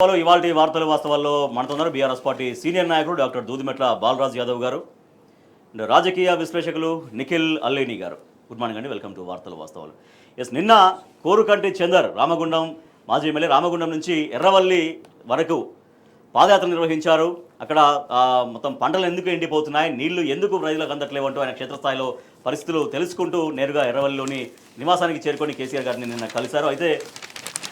ఇవాల్టి వార్తలు వాస్తవాల్లో మనతో ఉన్నారు బీఆర్ఎస్ పార్టీ సీనియర్ నాయకుడు డాక్టర్ దూదిమెట్ల బాలరాజ్ యాదవ్ గారు అండ్ రాజకీయ విశ్లేషకులు నిఖిల్ అల్లేని గారు. గుడ్ మార్నింగ్ అండి, వెల్కమ్ టు వార్తలు వాస్తవాలు. నిన్న కోరుకంటి చందర్ రామగుండం మాజీ ఎమ్మెల్యే రామగుండం నుంచి ఎర్రవల్లి వరకు పాదయాత్ర నిర్వహించారు. అక్కడ మొత్తం పంటలు ఎందుకు ఎండిపోతున్నాయి, నీళ్లు ఎందుకు రైతులకు అందట్లేవంటూ ఆయన క్షేత్రస్థాయిలో పరిస్థితులు తెలుసుకుంటూ నేరుగా ఎర్రవల్లిలోని నివాసానికి చేరుకొని కేసీఆర్ గారిని నిన్న కలిశారు. అయితే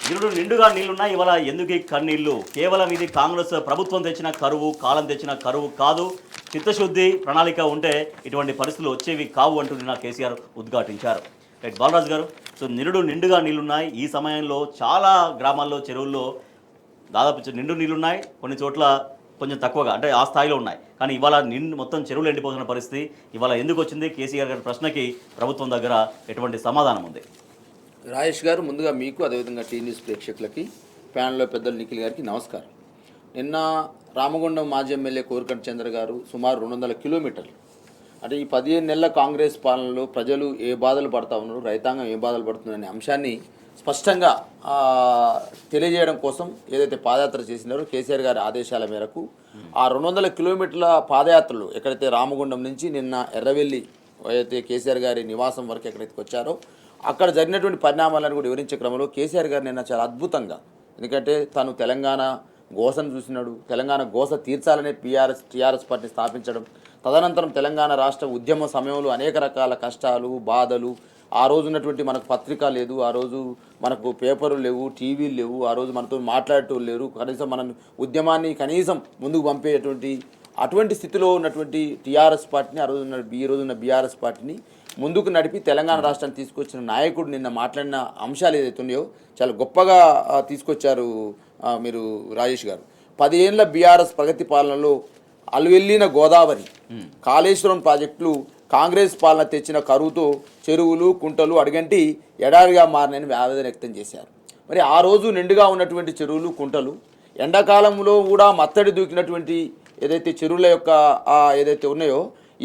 నిండుగా నీళ్లున్నాయి, ఇవాళ ఎందుకు కన్నీళ్లు? కేవలం ఇది కాంగ్రెస్ ప్రభుత్వం తెచ్చిన కరువు, కాలం తెచ్చిన కరువు కాదు, చిత్తశుద్ధి ప్రణాళిక ఉంటే ఇటువంటి పరిస్థితులు వచ్చేవి కావు అంటూ నిన్న కేసీఆర్ ఉద్ఘాటించారు. రైట్ బాలరాజు గారు, సో నిండుగా నీళ్లున్నాయి. ఈ సమయంలో చాలా గ్రామాల్లో చెరువుల్లో దాదాపు నిండు నీళ్లున్నాయి, కొన్ని చోట్ల కొంచెం తక్కువగా అంటే ఆ స్థాయిలో ఉన్నాయి. కానీ ఇవాళ మొత్తం చెరువులు ఎండిపోతున్న పరిస్థితి ఇవాళ ఎందుకు వచ్చింది? కేసీఆర్ గారి ప్రశ్నకి ప్రభుత్వం దగ్గర ఎటువంటి సమాధానం ఉంది? రాజేష్ గారు, ముందుగా మీకు అదేవిధంగా టీ న్యూస్ ప్రేక్షకులకి, ప్యానెల్లో పెద్దలు నిఖిల్ గారికి నమస్కారం. నిన్న రామగుండం మాజీ ఎమ్మెల్యే కోరుకంటి చంద్ర గారు సుమారు 200 కిలోమీటర్లు, అంటే ఈ 15 నెలల కాంగ్రెస్ పాలనలో ప్రజలు ఏ బాధలు పడతా ఉన్నారు, రైతాంగం ఏ బాధలు పడుతుందనే అంశాన్ని స్పష్టంగా తెలియజేయడం కోసం ఏదైతే పాదయాత్ర చేసినారో కేసీఆర్ గారి ఆదేశాల మేరకు ఆ 200 కిలోమీటర్ల పాదయాత్రలు ఎక్కడైతే రామగుండం నుంచి నిన్న ఎర్రవెల్లి ఏదైతే కేసీఆర్ గారి నివాసం వరకు ఎక్కడైతే వచ్చారో అక్కడ జరిగినటువంటి పరిణామాలను కూడా వివరించే క్రమంలో కేసీఆర్ గారు నిన్న చాలా అద్భుతంగా, ఎందుకంటే తను తెలంగాణ గోసను చూసినాడు, తెలంగాణ గోస తీర్చాలనే టీఆర్ఎస్ పార్టీని స్థాపించడం, తదనంతరం తెలంగాణ రాష్ట్ర ఉద్యమ సమయంలో అనేక రకాల కష్టాలు బాధలు, ఆ రోజు ఉన్నటువంటి మనకు పత్రిక లేదు, ఆ రోజు మనకు పేపర్లు లేవు, టీవీలు లేవు, ఆ రోజు మనతో మాట్లాడేటోళ్ళు లేరు, కనీసం మన ఉద్యమాన్ని కనీసం ముందుకు పంపేటువంటి అటువంటి స్థితిలో ఉన్నటువంటి టీఆర్ఎస్ పార్టీని ఈ రోజున్న బీఆర్ఎస్ పార్టీని ముందుకు నడిపి తెలంగాణ రాష్ట్రాన్ని తీసుకొచ్చిన నాయకుడు నిన్న మాట్లాడిన అంశాలు ఏదైతే ఉన్నాయో చాలా గొప్పగా తీసుకొచ్చారు మీరు రాజేష్ గారు. 10 ఏళ్ల బీఆర్ఎస్ ప్రగతి పాలనలో అలువెల్లిన గోదావరి, కాళేశ్వరం ప్రాజెక్టులు కాంగ్రెస్ పాలన తెచ్చిన కరువుతో చెరువులు కుంటలు అడగంటి ఎడారిగా మారినని ఆవేదన వ్యక్తం చేశారు. మరి ఆ రోజు నిండుగా ఉన్నటువంటి చెరువులు కుంటలు ఎండాకాలంలో కూడా మత్తడి దూకినటువంటి ఏదైతే చెరువుల యొక్క ఏదైతే ఉన్నాయో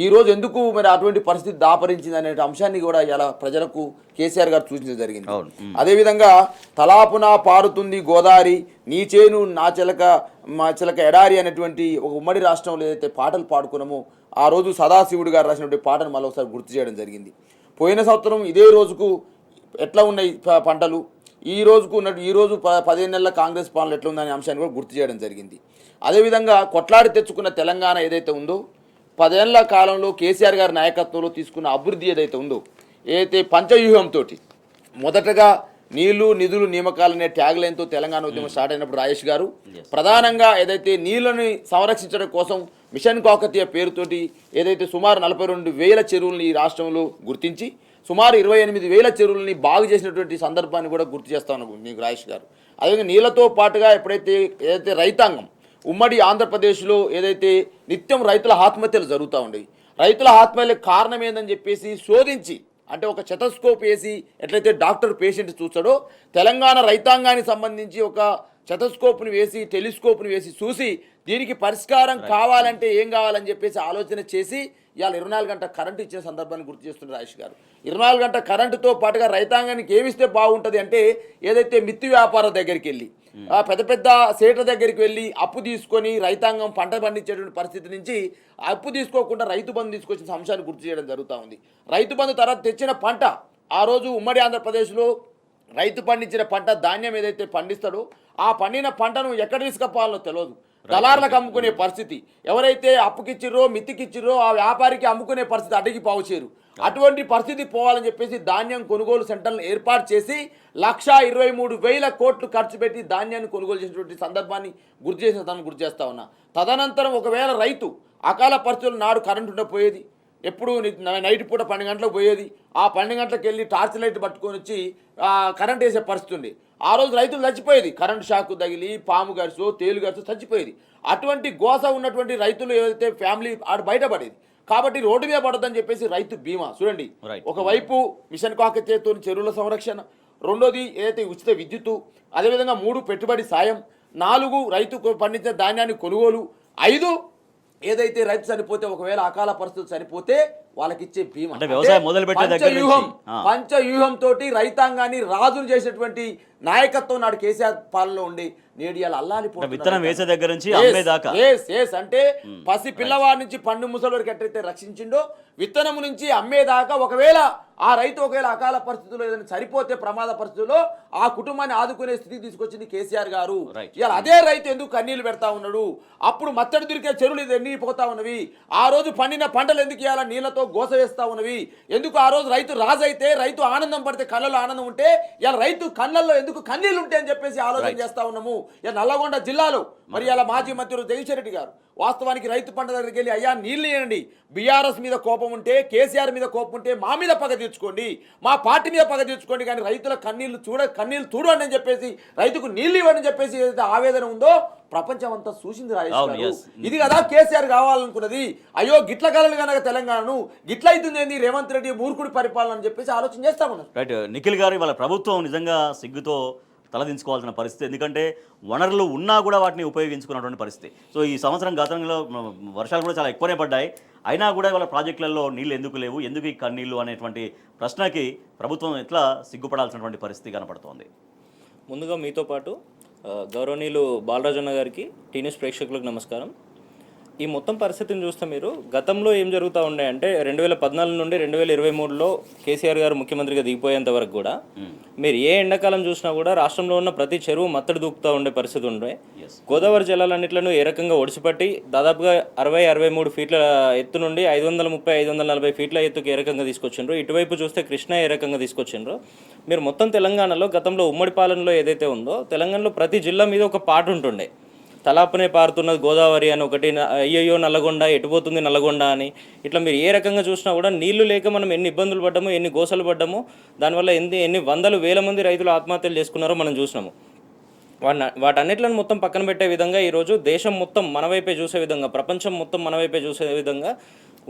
ఈరోజు ఎందుకు మరి అటువంటి పరిస్థితి దాపరించింది అనే అంశాన్ని కూడా ఇలా ప్రజలకు కేసీఆర్ గారు సూచించడం జరిగింది. అదేవిధంగా తలాపున పారుతుంది గోదావరి, నీ చేను నా చిలక మా చిలక ఎడారి అనేటువంటి ఒక ఉమ్మడి రాష్ట్రంలో ఏదైతే పాటలు పాడుకున్నామో ఆ రోజు సదాశివుడు గారు రాసినటువంటి పాటను మళ్ళీ ఒకసారి గుర్తు చేయడం జరిగింది. పోయిన సంవత్సరం ఇదే రోజుకు ఎట్లా ఉన్నాయి పంటలు, ఈ రోజు 15 నెలల కాంగ్రెస్ పాలన ఎట్లా ఉందనే అంశాన్ని కూడా గుర్తు చేయడం జరిగింది. అదేవిధంగా కొట్లాడి తెచ్చుకున్న తెలంగాణ ఏదైతే ఉందో 10 ఏళ్ల కాలంలో కేసీఆర్ గారి నాయకత్వంలో తీసుకున్న అభివృద్ధి ఏదైతే ఉందో, ఏదైతే పంచవ్యూహంతో మొదటగా నీళ్లు నిధులు నియామకాలనే ట్యాగ్ లైన్తో తెలంగాణ ఉద్యమం స్టార్ట్ అయినప్పుడు రాజేష్ గారు ప్రధానంగా ఏదైతే నీళ్లను సంరక్షించడం కోసం మిషన్ కాకతీయ పేరుతోటి ఏదైతే సుమారు 42,000 చెరువులను ఈ రాష్ట్రంలో గుర్తించి సుమారు 28,000 చెరువులని బాగు చేసినటువంటి సందర్భాన్ని కూడా గుర్తు చేస్తా ఉన్నాను మీకు రాజేష్ గారు. అదేవిధంగా నీళ్లతో పాటుగా ఏదైతే రైతాంగం ఉమ్మడి ఆంధ్రప్రదేశ్లో ఏదైతే నిత్యం రైతుల ఆత్మహత్యలు జరుగుతూ ఉండేవి, రైతుల ఆత్మహత్యలకు కారణం ఏందని చెప్పేసి శోధించి, అంటే ఒక చెతస్కోప్ వేసి ఎట్లయితే డాక్టర్ పేషెంట్ చూస్తాడో తెలంగాణ రైతాంగానికి సంబంధించి ఒక చెతస్కోప్ని వేసి టెలిస్కోప్ని వేసి చూసి దీనికి పరిష్కారం కావాలంటే ఏం కావాలని చెప్పేసి ఆలోచన చేసి ఇవాళ 24 గంటల కరెంటు ఇచ్చిన సందర్భాన్ని గుర్తు చేస్తున్నారు రాజేష్ గారు. 24 గంటల కరెంటుతో పాటుగా రైతాంగానికి ఏమిస్తే బాగుంటుంది అంటే ఏదైతే మిత్తి వ్యాపారం దగ్గరికి వెళ్ళి పెద్ద సేట్ల దగ్గరికి వెళ్ళి అప్పు తీసుకొని రైతాంగం పంట పండించేటువంటి పరిస్థితి నుంచి అప్పు తీసుకోకుండా రైతు బంధు తీసుకొచ్చిన అంశాన్ని గుర్తు చేయడం జరుగుతూ ఉంది. రైతు బంధు తర్వాత తెచ్చిన పంట, ఆ రోజు ఉమ్మడి ఆంధ్రప్రదేశ్లో రైతు పండించిన పంట ధాన్యం ఏదైతే పండిస్తాడో ఆ పండిన పంటను ఎక్కడ తీసుకపోవాలో తెలియదు, దళారులకు అమ్ముకునే పరిస్థితి, ఎవరైతే అప్పుకిచ్చిర్రో మిత్తికిచ్చిర్రో ఆ వ్యాపారికి అమ్ముకునే పరిస్థితి అడ్డకి పావుచేరు. అటువంటి పరిస్థితి పోవాలని చెప్పేసి ధాన్యం కొనుగోలు సెంటర్లను ఏర్పాటు చేసి 1,23,000 కోట్లు ఖర్చు పెట్టి ధాన్యాన్ని కొనుగోలు చేసినటువంటి సందర్భాన్ని గుర్తు చేస్తా ఉన్నా. తదనంతరం ఒకవేళ రైతు అకాల పరిస్థితులు నాడు కరెంటు ఉండకపోయేది, ఎప్పుడు నైట్ పూట 12 గంటలకు పోయేది, ఆ 12 గంటలకు వెళ్ళి టార్చ్ లైట్ పట్టుకొని వచ్చి కరెంట్ వేసే పరిస్థితి ఉంది. ఆ రోజు రైతులు చచ్చిపోయేది, కరెంటు షాకు తగిలి పాము గడుచో తేలు గడుచో చచ్చిపోయేది. అటువంటి గోస ఉన్నటువంటి రైతులు ఏదైతే ఫ్యామిలీ ఆడ బయటపడేది. కాబట్టి రోడ్డు మీద పడదని చెప్పేసి రైతు బీమా చూడండి, ఒకవైపు మిషన్ కాకతీయతో చెరువుల సంరక్షణ, రెండోది ఏదైతే ఉచిత విద్యుత్తు, అదేవిధంగా 3 పెట్టుబడి సాయం, 4 రైతు పండించిన ధాన్యాన్ని కొనుగోలు, 5 ఏదైతే రైతు చనిపోతే ఒకవేళ అకాల పరిస్థితులు చనిపోతే వాళ్ళకి ఇచ్చే బీమా. అంటే వ్యవసాయం మొదలుపెట్టే దగ్గర నుంచి పంచవ్యూహం తోటి రైతాంగాన్ని రాజులు చేసినటువంటి నాయకత్వం నాడు కేసీఆర్ పాలనలో ఉండి నేడు ఇలా అల్లాలిపోతున్నారు. విత్తనం వేసే దగ్గర నుంచి అమ్మే దాకా అంటే పసి పిల్లవాడి నుంచి పండు ముసలి వరకు ఎట్లయితే రక్షించిండో విత్తనం నుంచి అమ్మేదాకా ఒకవేళ ఆ రైతు ఒకవేళ అకాల పరిస్థితుల్లో ఏదైనా సరిపోతే ప్రమాద పరిస్థితుల్లో ఆ కుటుంబాన్ని ఆదుకునే స్థితికి తీసుకొచ్చింది కేసీఆర్ గారు. ఇవాళ అదే రైతు ఎందుకు కన్నీళ్లు పెడతా ఉన్నాడు? అప్పుడు మత్తడి దొరికే చెరువులు ఇది ఎన్ని పోతా ఉన్నవి, ఆ రోజు పండిన పంటలు ఎందుకు ఇవాళ నీళ్లతో గోస వేస్తా ఉన్నవి, ఎందుకు ఆ రోజు రైతు రాజు అయితే రైతు ఆనందం పడితే కళ్ళలో ఆనందం ఉంటే ఇలా రైతు కళ్ళల్లో ఎందుకు కన్నీళ్లు ఉంటాయి అని చెప్పేసి ఆలోచన చేస్తా ఉన్నాము. ఇలా నల్లగొండ జిల్లాలో మరి ఇలా మాజీ మంత్రి జగదీశ్వరరెడ్డి గారు వాస్తవానికి రైతు పంట దగ్గరికి వెళ్ళి అయ్యా నీళ్ళు ఇవ్వండి, బీఆర్ఎస్ మీద కోపం ఉంటే కేసీఆర్ మీద కోపం ఉంటే మా మీద పగ తీర్చుకోండి, మా పార్టీ మీద పగ తీర్చుకోండి, కానీ రైతుల కన్నీళ్లు చూడండి అని చెప్పేసి రైతుకు నీళ్ళు ఇవ్వని చెప్పేసి ఏదైతే ఆవేదన ఉందో ప్రపంచం అంతా చూసింది రాజేష్ గారు. ఇది కదా కేసీఆర్ కావాలనుకున్నది. అయ్యో గిట్ల కలలు కనుక తెలంగాణను గిట్ల అవుతుంది రేవంత్ రెడ్డి మూర్ఖుడి పరిపాలన అని చెప్పేసి ఆలోచన చేస్తా ఉన్నారు. రైట్ నిఖిల్ గారు, వాళ్ళ ప్రభుత్వం నిజంగా సిగ్గుతో తలదించుకోవాల్సిన పరిస్థితి, ఎందుకంటే వనరులు ఉన్నా కూడా వాటిని ఉపయోగించుకున్నటువంటి పరిస్థితి. సో ఈ సంవత్సరం గతంలో వర్షాలు కూడా చాలా ఎక్కువనే పడ్డాయి, అయినా కూడా వాళ్ళ ప్రాజెక్టులలో నీళ్ళు ఎందుకు లేవు, ఎందుకు ఈ కన్నీళ్ళు అనేటువంటి ప్రశ్నకి ప్రభుత్వం ఎట్లా సిగ్గుపడాల్సినటువంటి పరిస్థితి కనపడుతోంది. ముందుగా మీతో పాటు గౌరవనీయులు బాలరాజన్న గారికి, టీ న్యూస్ ప్రేక్షకులకు నమస్కారం. ఈ మొత్తం పరిస్థితిని చూస్తే మీరు గతంలో ఏం జరుగుతూ ఉండే అంటే 2014 నుండి 2023లో కేసీఆర్ గారు ముఖ్యమంత్రిగా దిగిపోయేంత వరకు కూడా మీరు ఏ ఎండాకాలం చూసినా కూడా రాష్ట్రంలో ఉన్న ప్రతి చెరువు మత్తడి దూకుతూ ఉండే పరిస్థితి ఉండే. గోదావరి జలాలన్నింటిలో ఏ రకంగా ఒడిసిపట్టి దాదాపుగా 63 ఫీట్ల ఎత్తు నుండి 530-540 ఫీట్ల ఎత్తుకు ఏ రకంగా తీసుకొచ్చిండ్రు, ఇటువైపు చూస్తే కృష్ణ ఏ రకంగా తీసుకొచ్చిండ్రు. మీరు మొత్తం తెలంగాణలో గతంలో ఉమ్మడి పాలనలో ఏదైతే ఉందో తెలంగాణలో ప్రతి జిల్లా మీద ఒక పాట ఉంటుండే. తలాపునే పారుతున్నది గోదావరి అని ఒకటి, అయ్యయ్యో నల్లగొండ ఎటుపోతుంది నల్లగొండ అని. ఇట్లా మీరు ఏ రకంగా చూసినా కూడా నీళ్లు లేక మనం ఎన్ని ఇబ్బందులు పడ్డాము, ఎన్ని గోసలు పడ్డాము, దానివల్ల ఎన్ని వందలు వేల మంది రైతులు ఆత్మహత్యలు చేసుకున్నారో మనం చూసినాము. వాటన్నిటిని మొత్తం పక్కన పెట్టే విధంగా ఈరోజు దేశం మొత్తం మన వైపే చూసే విధంగా, ప్రపంచం మొత్తం మన వైపే చూసే విధంగా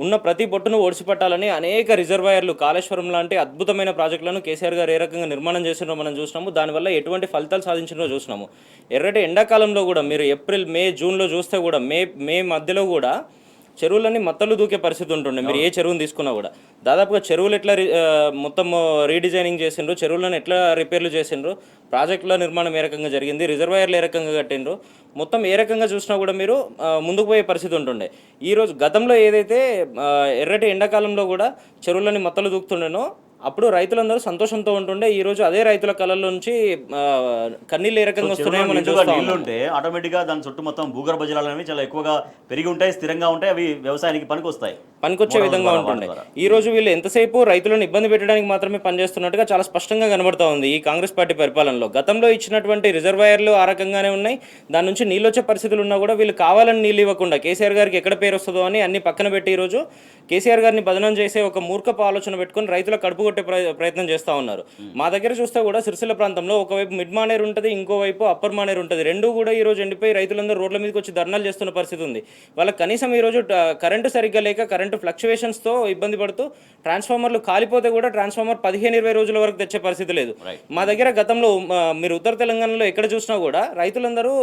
ఉన్న ప్రతి బొట్టును ఓడిసిపట్టాలని అనేక రిజర్వాయర్లు, కాళేశ్వరం లాంటి అద్భుతమైన ప్రాజెక్టులను కేసీఆర్ గారు ఏ రకంగా నిర్మాణం చేసినో మనం చూసినాము. దానివల్ల ఎటువంటి ఫలితాలు సాధించినో చూసినాము. ఎర్రటి ఎండాకాలంలో కూడా మీరు ఏప్రిల్, మే, జూన్లో చూస్తే కూడా మే మధ్యలో కూడా చెరువులన్నీ మత్తలు దూకే పరిస్థితి ఉంటుండే. మీరు ఏ చెరువుని తీసుకున్నా కూడా దాదాపుగా చెరువులు ఎట్లా మొత్తం రీడిజైనింగ్ చేసిండ్రు, చెరువులను ఎట్లా రిపేర్లు చేసిండ్రు, ప్రాజెక్టుల నిర్మాణం ఏ రకంగా జరిగింది, రిజర్వాయర్లు ఏ రకంగా కట్టిండ్రు, మొత్తం ఏ రకంగా చూసినా కూడా మీరు ముందుకు పోయే పరిస్థితి ఉంటుండే. ఈరోజు గతంలో ఏదైతే ఎర్రటి ఎండాకాలంలో కూడా చెరువులని మత్తలు దూకుతుండేనో అప్పుడు రైతులందరూ సంతోషంతో ఉంటుండే. ఈ రోజు అదే రైతుల కళ్ళల్లో నుంచి కన్నీళ్ళు ఏ రకంగా వస్తున్నాయో మనం చూస్తాం. నీళ్ళు ఉంటే ఆటోమేటిక్గా దాని చుట్టూ మొత్తం భూగర్భ జలాలు అనేవి చాలా ఎక్కువగా పెరిగి ఉంటాయి, స్థిరంగా ఉంటాయి, అవి వ్యవసాయానికి పనికొచ్చే విధంగా ఉంటుండే. ఈ రోజు వీళ్ళు ఎంతసేపు రైతులను ఇబ్బంది పెట్టడానికి మాత్రమే పనిచేస్తున్నట్టుగా చాలా స్పష్టంగా కనబడతా ఉంది ఈ కాంగ్రెస్ పార్టీ పరిపాలనలో. గతంలో ఇచ్చినటువంటి రిజర్వాయర్లు ఆ రకంగానే ఉన్నాయి, దాని నుంచి నీళ్ళు వచ్చే పరిస్థితులు ఉన్నా కూడా వీళ్ళు కావాలని నీళ్ళు ఇవ్వకుండా కేసీఆర్ గారికి ఎక్కడ పేరు వస్తుందో అని అన్ని పక్కన పెట్టి ఈరోజు కేసీఆర్ గారిని బదనం చేసే ఒక మూర్ఖపు ఆలోచన పెట్టుకుని రైతుల కడుపు కొట్టే ప్రయత్నం చేస్తూ ఉన్నారు. మా దగ్గర చూస్తే కూడా సిరిసిల్ల ప్రాంతంలో ఒకవైపు మిడ్ మానేరు ఉంటుంది, ఇంకోవైపు అప్పర్ మానేరు ఉంటుంది. రెండూ కూడా ఈ రోజు ఎండిపోయి రైతులందరూ రోడ్ల మీదకి వచ్చి ధర్నాలు చేస్తున్న పరిస్థితి ఉంది. వాళ్ళకి కనీసం ఈరోజు కరెంటు సరిగ్గా లేక కరెంటు ఫ్లక్చువేషన్స్తో ఇబ్బంది పడుతూ ట్రాన్స్ఫార్మర్లు కాలిపోతే కూడా ట్రాన్స్ఫార్మర్ 15-20 రోజుల వరకు తెచ్చే పరిస్థితి లేదు. మా దగ్గర గతంలో మీరు ఉత్తర తెలంగాణలో ఎక్కడ చూసినా కూడా రైతులందరూ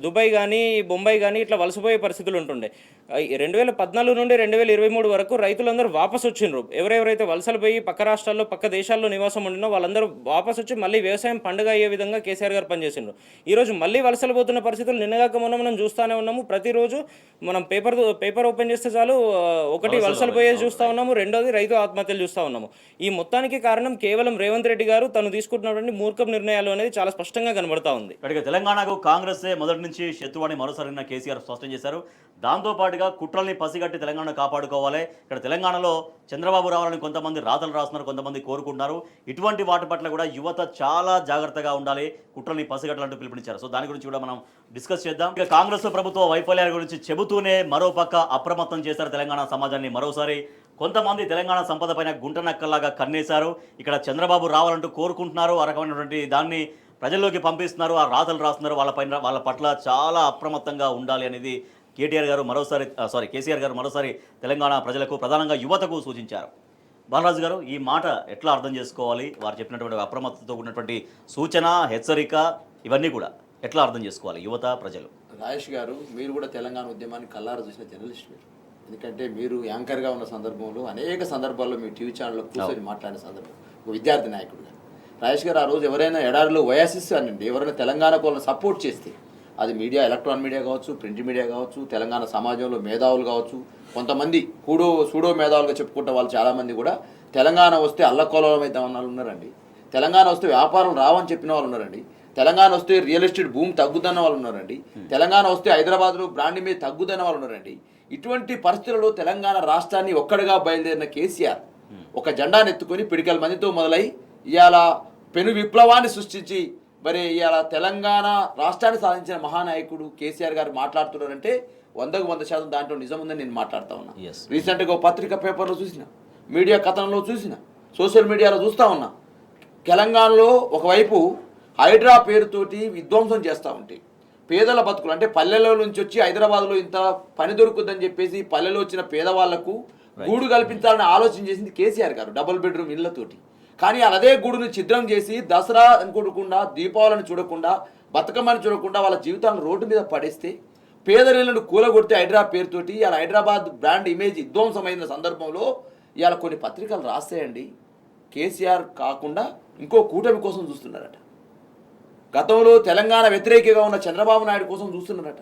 దుబాయ్ కానీ బొంబాయి కానీ ఇట్లా వలసపోయే పరిస్థితులు ఉంటుండే. 2014 నుండి 2023 వరకు రైతులందరూ వాపసు వచ్చిండ్రు. ఎవరెవరైతే వలసలు పోయి పక్క రాష్ట్రాల్లో పక్క దేశాల్లో నివాసం ఉండినో వాళ్ళందరూ వాపసు వచ్చి మళ్ళీ వ్యవసాయం పండుగ అయ్యే విధంగా కేసీఆర్ గారు పనిచేసిండ్రు. ఈరోజు మళ్ళీ వలసలు పోతున్న పరిస్థితులు నిన్నగాక మనం చూస్తూనే ఉన్నాము. ప్రతిరోజు మనం పేపర్ ఓపెన్ చేస్తే చాలు ఒకటి వలసలు పోయేది చూస్తూ ఉన్నాము, రెండోది రైతు ఆత్మహత్యలు చూస్తూ ఉన్నాము. ఈ మొత్తానికి కారణం కేవలం రేవంత్ రెడ్డి గారు తను తీసుకుంటున్నటువంటి మూర్ఖపు నిర్ణయాలు అనేది చాలా స్పష్టంగా కనబడతా ఉంది. తెలంగాణకు కాంగ్రెస్ మొదటి నుంచి శత్రువాణి మరోసారి కేసీఆర్ స్పష్టం చేశారు. దాంతోపాటుగా కుట్రల్ని పసిగట్టి తెలంగాణ కాపాడుకోవాలి. ఇక్కడ తెలంగాణలో చంద్రబాబు రావాలని కొంతమంది రాతలు రాస్తున్నారు, కొంతమంది కోరుకుంటున్నారు. ఇటువంటి వాటి పట్ల కూడా యువత చాలా జాగ్రత్తగా ఉండాలి, కుట్రల్ని పసిగట్టాలంటూ పిలుపునిచ్చారు. సో దాని గురించి కూడా మనం డిస్కస్ చేద్దాం. ఇక కాంగ్రెస్ ప్రభుత్వ వైఫల్యాల గురించి చెబుతూనే మరోపక్క అప్రమత్తం చేశారు తెలంగాణ సమాజాన్ని. మరోసారి కొంతమంది తెలంగాణ సంపద పైన గుంట నక్కల్లాగా కన్నేశారు. ఇక్కడ చంద్రబాబు రావాలంటూ కోరుకుంటున్నారు, ఆ రకమైనటువంటి దాన్ని ప్రజల్లోకి పంపిస్తున్నారు, ఆ రాతలు రాస్తున్నారు. వాళ్ళ పట్ల చాలా అప్రమత్తంగా ఉండాలి అనేది కేసీఆర్ గారు మరోసారి తెలంగాణ ప్రజలకు, ప్రధానంగా యువతకు సూచించారు. బాలరాజు గారు, ఈ మాట ఎట్లా అర్థం చేసుకోవాలి? వారు చెప్పినటువంటి అప్రమత్తతో ఉన్నటువంటి సూచన, హెచ్చరిక, ఇవన్నీ కూడా ఎట్లా అర్థం చేసుకోవాలి యువత, ప్రజలు? రాజేష్ గారు, మీరు కూడా తెలంగాణ ఉద్యమాన్ని కల్లారా చూసిన జర్నలిస్ట్ మీరు. ఎందుకంటే మీరు యాంకర్గా ఉన్న సందర్భంలో అనేక సందర్భాల్లో మీ టీవీ ఛానల్లో కూర్చొని మాట్లాడిన సందర్భం, ఒక విద్యార్థి నాయకుడిగా రాజేష్ గారు ఆ రోజు ఎవరైనా ఎడారిలో ఓయాసిస్ అనండి, ఎవరైనా తెలంగాణ వాళ్ళని సపోర్ట్ చేస్తే, అది మీడియా, ఎలక్ట్రానిక్ మీడియా కావచ్చు, ప్రింట్ మీడియా కావచ్చు, తెలంగాణ సమాజంలో మేధావులు కావచ్చు, కొంతమంది సూడో మేధావులుగా చెప్పుకుంటే వాళ్ళు చాలామంది కూడా తెలంగాణ వస్తే అల్లకొల్లం అయితే వాళ్ళు ఉన్నారండి. తెలంగాణ వస్తే వ్యాపారం రావని చెప్పిన వాళ్ళు ఉన్నారండి. తెలంగాణ వస్తే రియల్ ఎస్టేట్ భూమి తగ్గుదన్న వాళ్ళు ఉన్నారండి. తెలంగాణ వస్తే హైదరాబాద్లో బ్రాండ్ మీద తగ్గుదన్న వాళ్ళు ఉన్నారండి. ఇటువంటి పరిస్థితులలో తెలంగాణ రాష్ట్రాన్ని ఒక్కడిగా బయలుదేరిన కేసీఆర్ ఒక జెండాను ఎత్తుకొని పిడికల మందితో మొదలై ఇవాళ పెను విప్లవాన్ని సృష్టించి మరి ఇవాళ తెలంగాణ రాష్ట్రాన్ని సాధించిన మహానాయకుడు కేసీఆర్ గారు మాట్లాడుతున్నారంటే 100% దాంట్లో నిజం ఉందని నేను మాట్లాడుతూ ఉన్నా. రీసెంట్గా పత్రిక పేపర్లో చూసిన, మీడియా కథనంలో చూసిన, సోషల్ మీడియాలో చూస్తూ ఉన్నా. తెలంగాణలో ఒకవైపు హైడ్రా పేరుతోటి విధ్వంసం చేస్తూ ఉంటే పేదల బతుకులు, అంటే పల్లెల నుంచి వచ్చి హైదరాబాద్లో ఇంత పని దొరుకుతుందని చెప్పేసి పల్లెలో వచ్చిన పేదవాళ్లకు గూడు కల్పించాలని ఆలోచన చేసింది కేసీఆర్ గారు, డబుల్ బెడ్రూమ్ ఇళ్లతోటి. కానీ అదే గూడుని ఛిద్రం చేసి దసరా అనుకోకుండా, దీపావళిని చూడకుండా, బతుకమ్మని చూడకుండా వాళ్ళ జీవితాలను రోడ్డు మీద పడేస్తే, పేదరిళ్లను కూలగొడితే హైడ్రా పేరుతోటి ఇవాళ హైదరాబాద్ బ్రాండ్ ఇమేజ్ విధ్వంసమైన సందర్భంలో ఇవాళ కొన్ని పత్రికలు రాస్తాయండి కేసీఆర్ కాకుండా ఇంకో కూటమి కోసం చూస్తున్నారట. గతంలో తెలంగాణ వ్యతిరేకంగా ఉన్న చంద్రబాబు నాయుడు కోసం చూస్తున్నారట.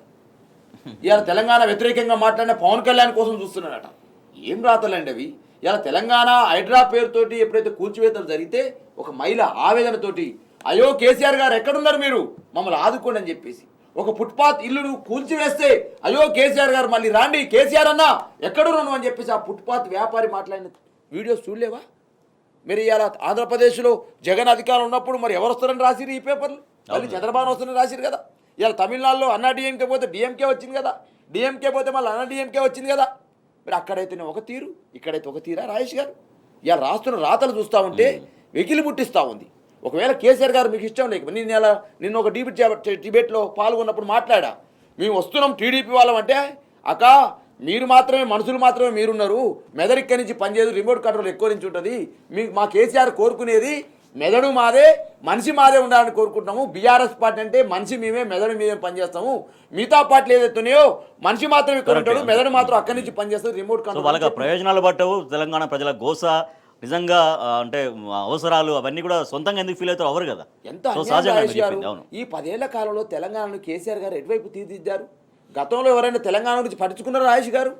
ఇవాళ తెలంగాణ వ్యతిరేకంగా మాట్లాడిన పవన్ కళ్యాణ్ కోసం చూస్తున్నారట. ఏం రాతలండి అవి? ఇలా తెలంగాణ హైడ్రా పేరుతోటి ఎప్పుడైతే కూల్చివేతలు జరిగితే ఒక మహిళ ఆవేదనతోటి, అయ్యో కేసీఆర్ గారు ఎక్కడున్నారు, మీరు మమ్మల్ని ఆదుకోండి అని చెప్పేసి, ఒక ఫుట్పాత్ ఇల్లును కూల్చివేస్తే అయ్యో కేసీఆర్ గారు మళ్ళీ రాండి, కేసీఆర్ అన్న ఎక్కడున్నాను అని చెప్పేసి ఆ ఫుట్పాత్ వ్యాపారి మాట్లాడిన వీడియోస్ చూడలేవా? మరి ఇలా ఆంధ్రప్రదేశ్లో జగన్ అధికారులు ఉన్నప్పుడు మరి ఎవరు వస్తారని రాసిరు ఈ పేపర్లు? మళ్ళీ చంద్రబాబు వస్తారని రాసిరు కదా. ఇలా తమిళనాడులో అన్నా డిఎంకే పోతే డిఎంకే వచ్చింది కదా, డిఎంకే పోతే మళ్ళీ అన్నా డిఎంకే వచ్చింది కదా. మరి అక్కడైతేనే ఒక తీరు, ఇక్కడైతే ఒక తీరా రాజేష్ గారు? ఇలా రాస్తున్న రాతలు చూస్తూ ఉంటే వెకిలి పుట్టిస్తూ ఉంది. ఒకవేళ కేసీఆర్ గారు మీకు ఇష్టం లేక నిన్న ఒక డిబేట్లో పాల్గొన్నప్పుడు మాట్లాడా, మేము వస్తున్నాం టీడీపీ వాళ్ళం అంటే, అక్క మీరు మాత్రమే, మనుషులు మాత్రమే మీరున్నారు, మెదడు ఇక్కడి నుంచి పనిచేయదు, రిమోట్ కంట్రోల్ ఎక్కువ నుంచి ఉంటుంది, మా కేసీఆర్ కోరుకునేది మెదడు మాదే, మనిషి మాదే ఉండాలని కోరుకుంటున్నాము. బీఆర్ఎస్ పార్టీ అంటే మనిషి మేమే, మెదడు మేమే పనిచేస్తాము. మిగతా పార్టీలు ఏదైతున్నాయో మనిషి మాత్రం ఇక్కడ ఉంటాడు, మెదడు మాత్రం అక్కడి నుంచి పనిచేస్తుంది, రిమోట్ కంట్రోల్. వాళ్ళకి ప్రయోజనాలు పట్టవు, తెలంగాణ ప్రజల గోస నిజంగా అంటే అవసరాలు అవన్నీ కూడా సొంతంగా ఎందుకు ఫీల్ అవుతారు అవరు కదా. ఎంత ఈ 10 ఏళ్ల కాలంలో తెలంగాణను కేసీఆర్ గారు ఎటువైపు తీర్చిదిద్దారు? గతంలో ఎవరైనా తెలంగాణ గురించి పట్టించుకున్నారా రాజేష్ గారు?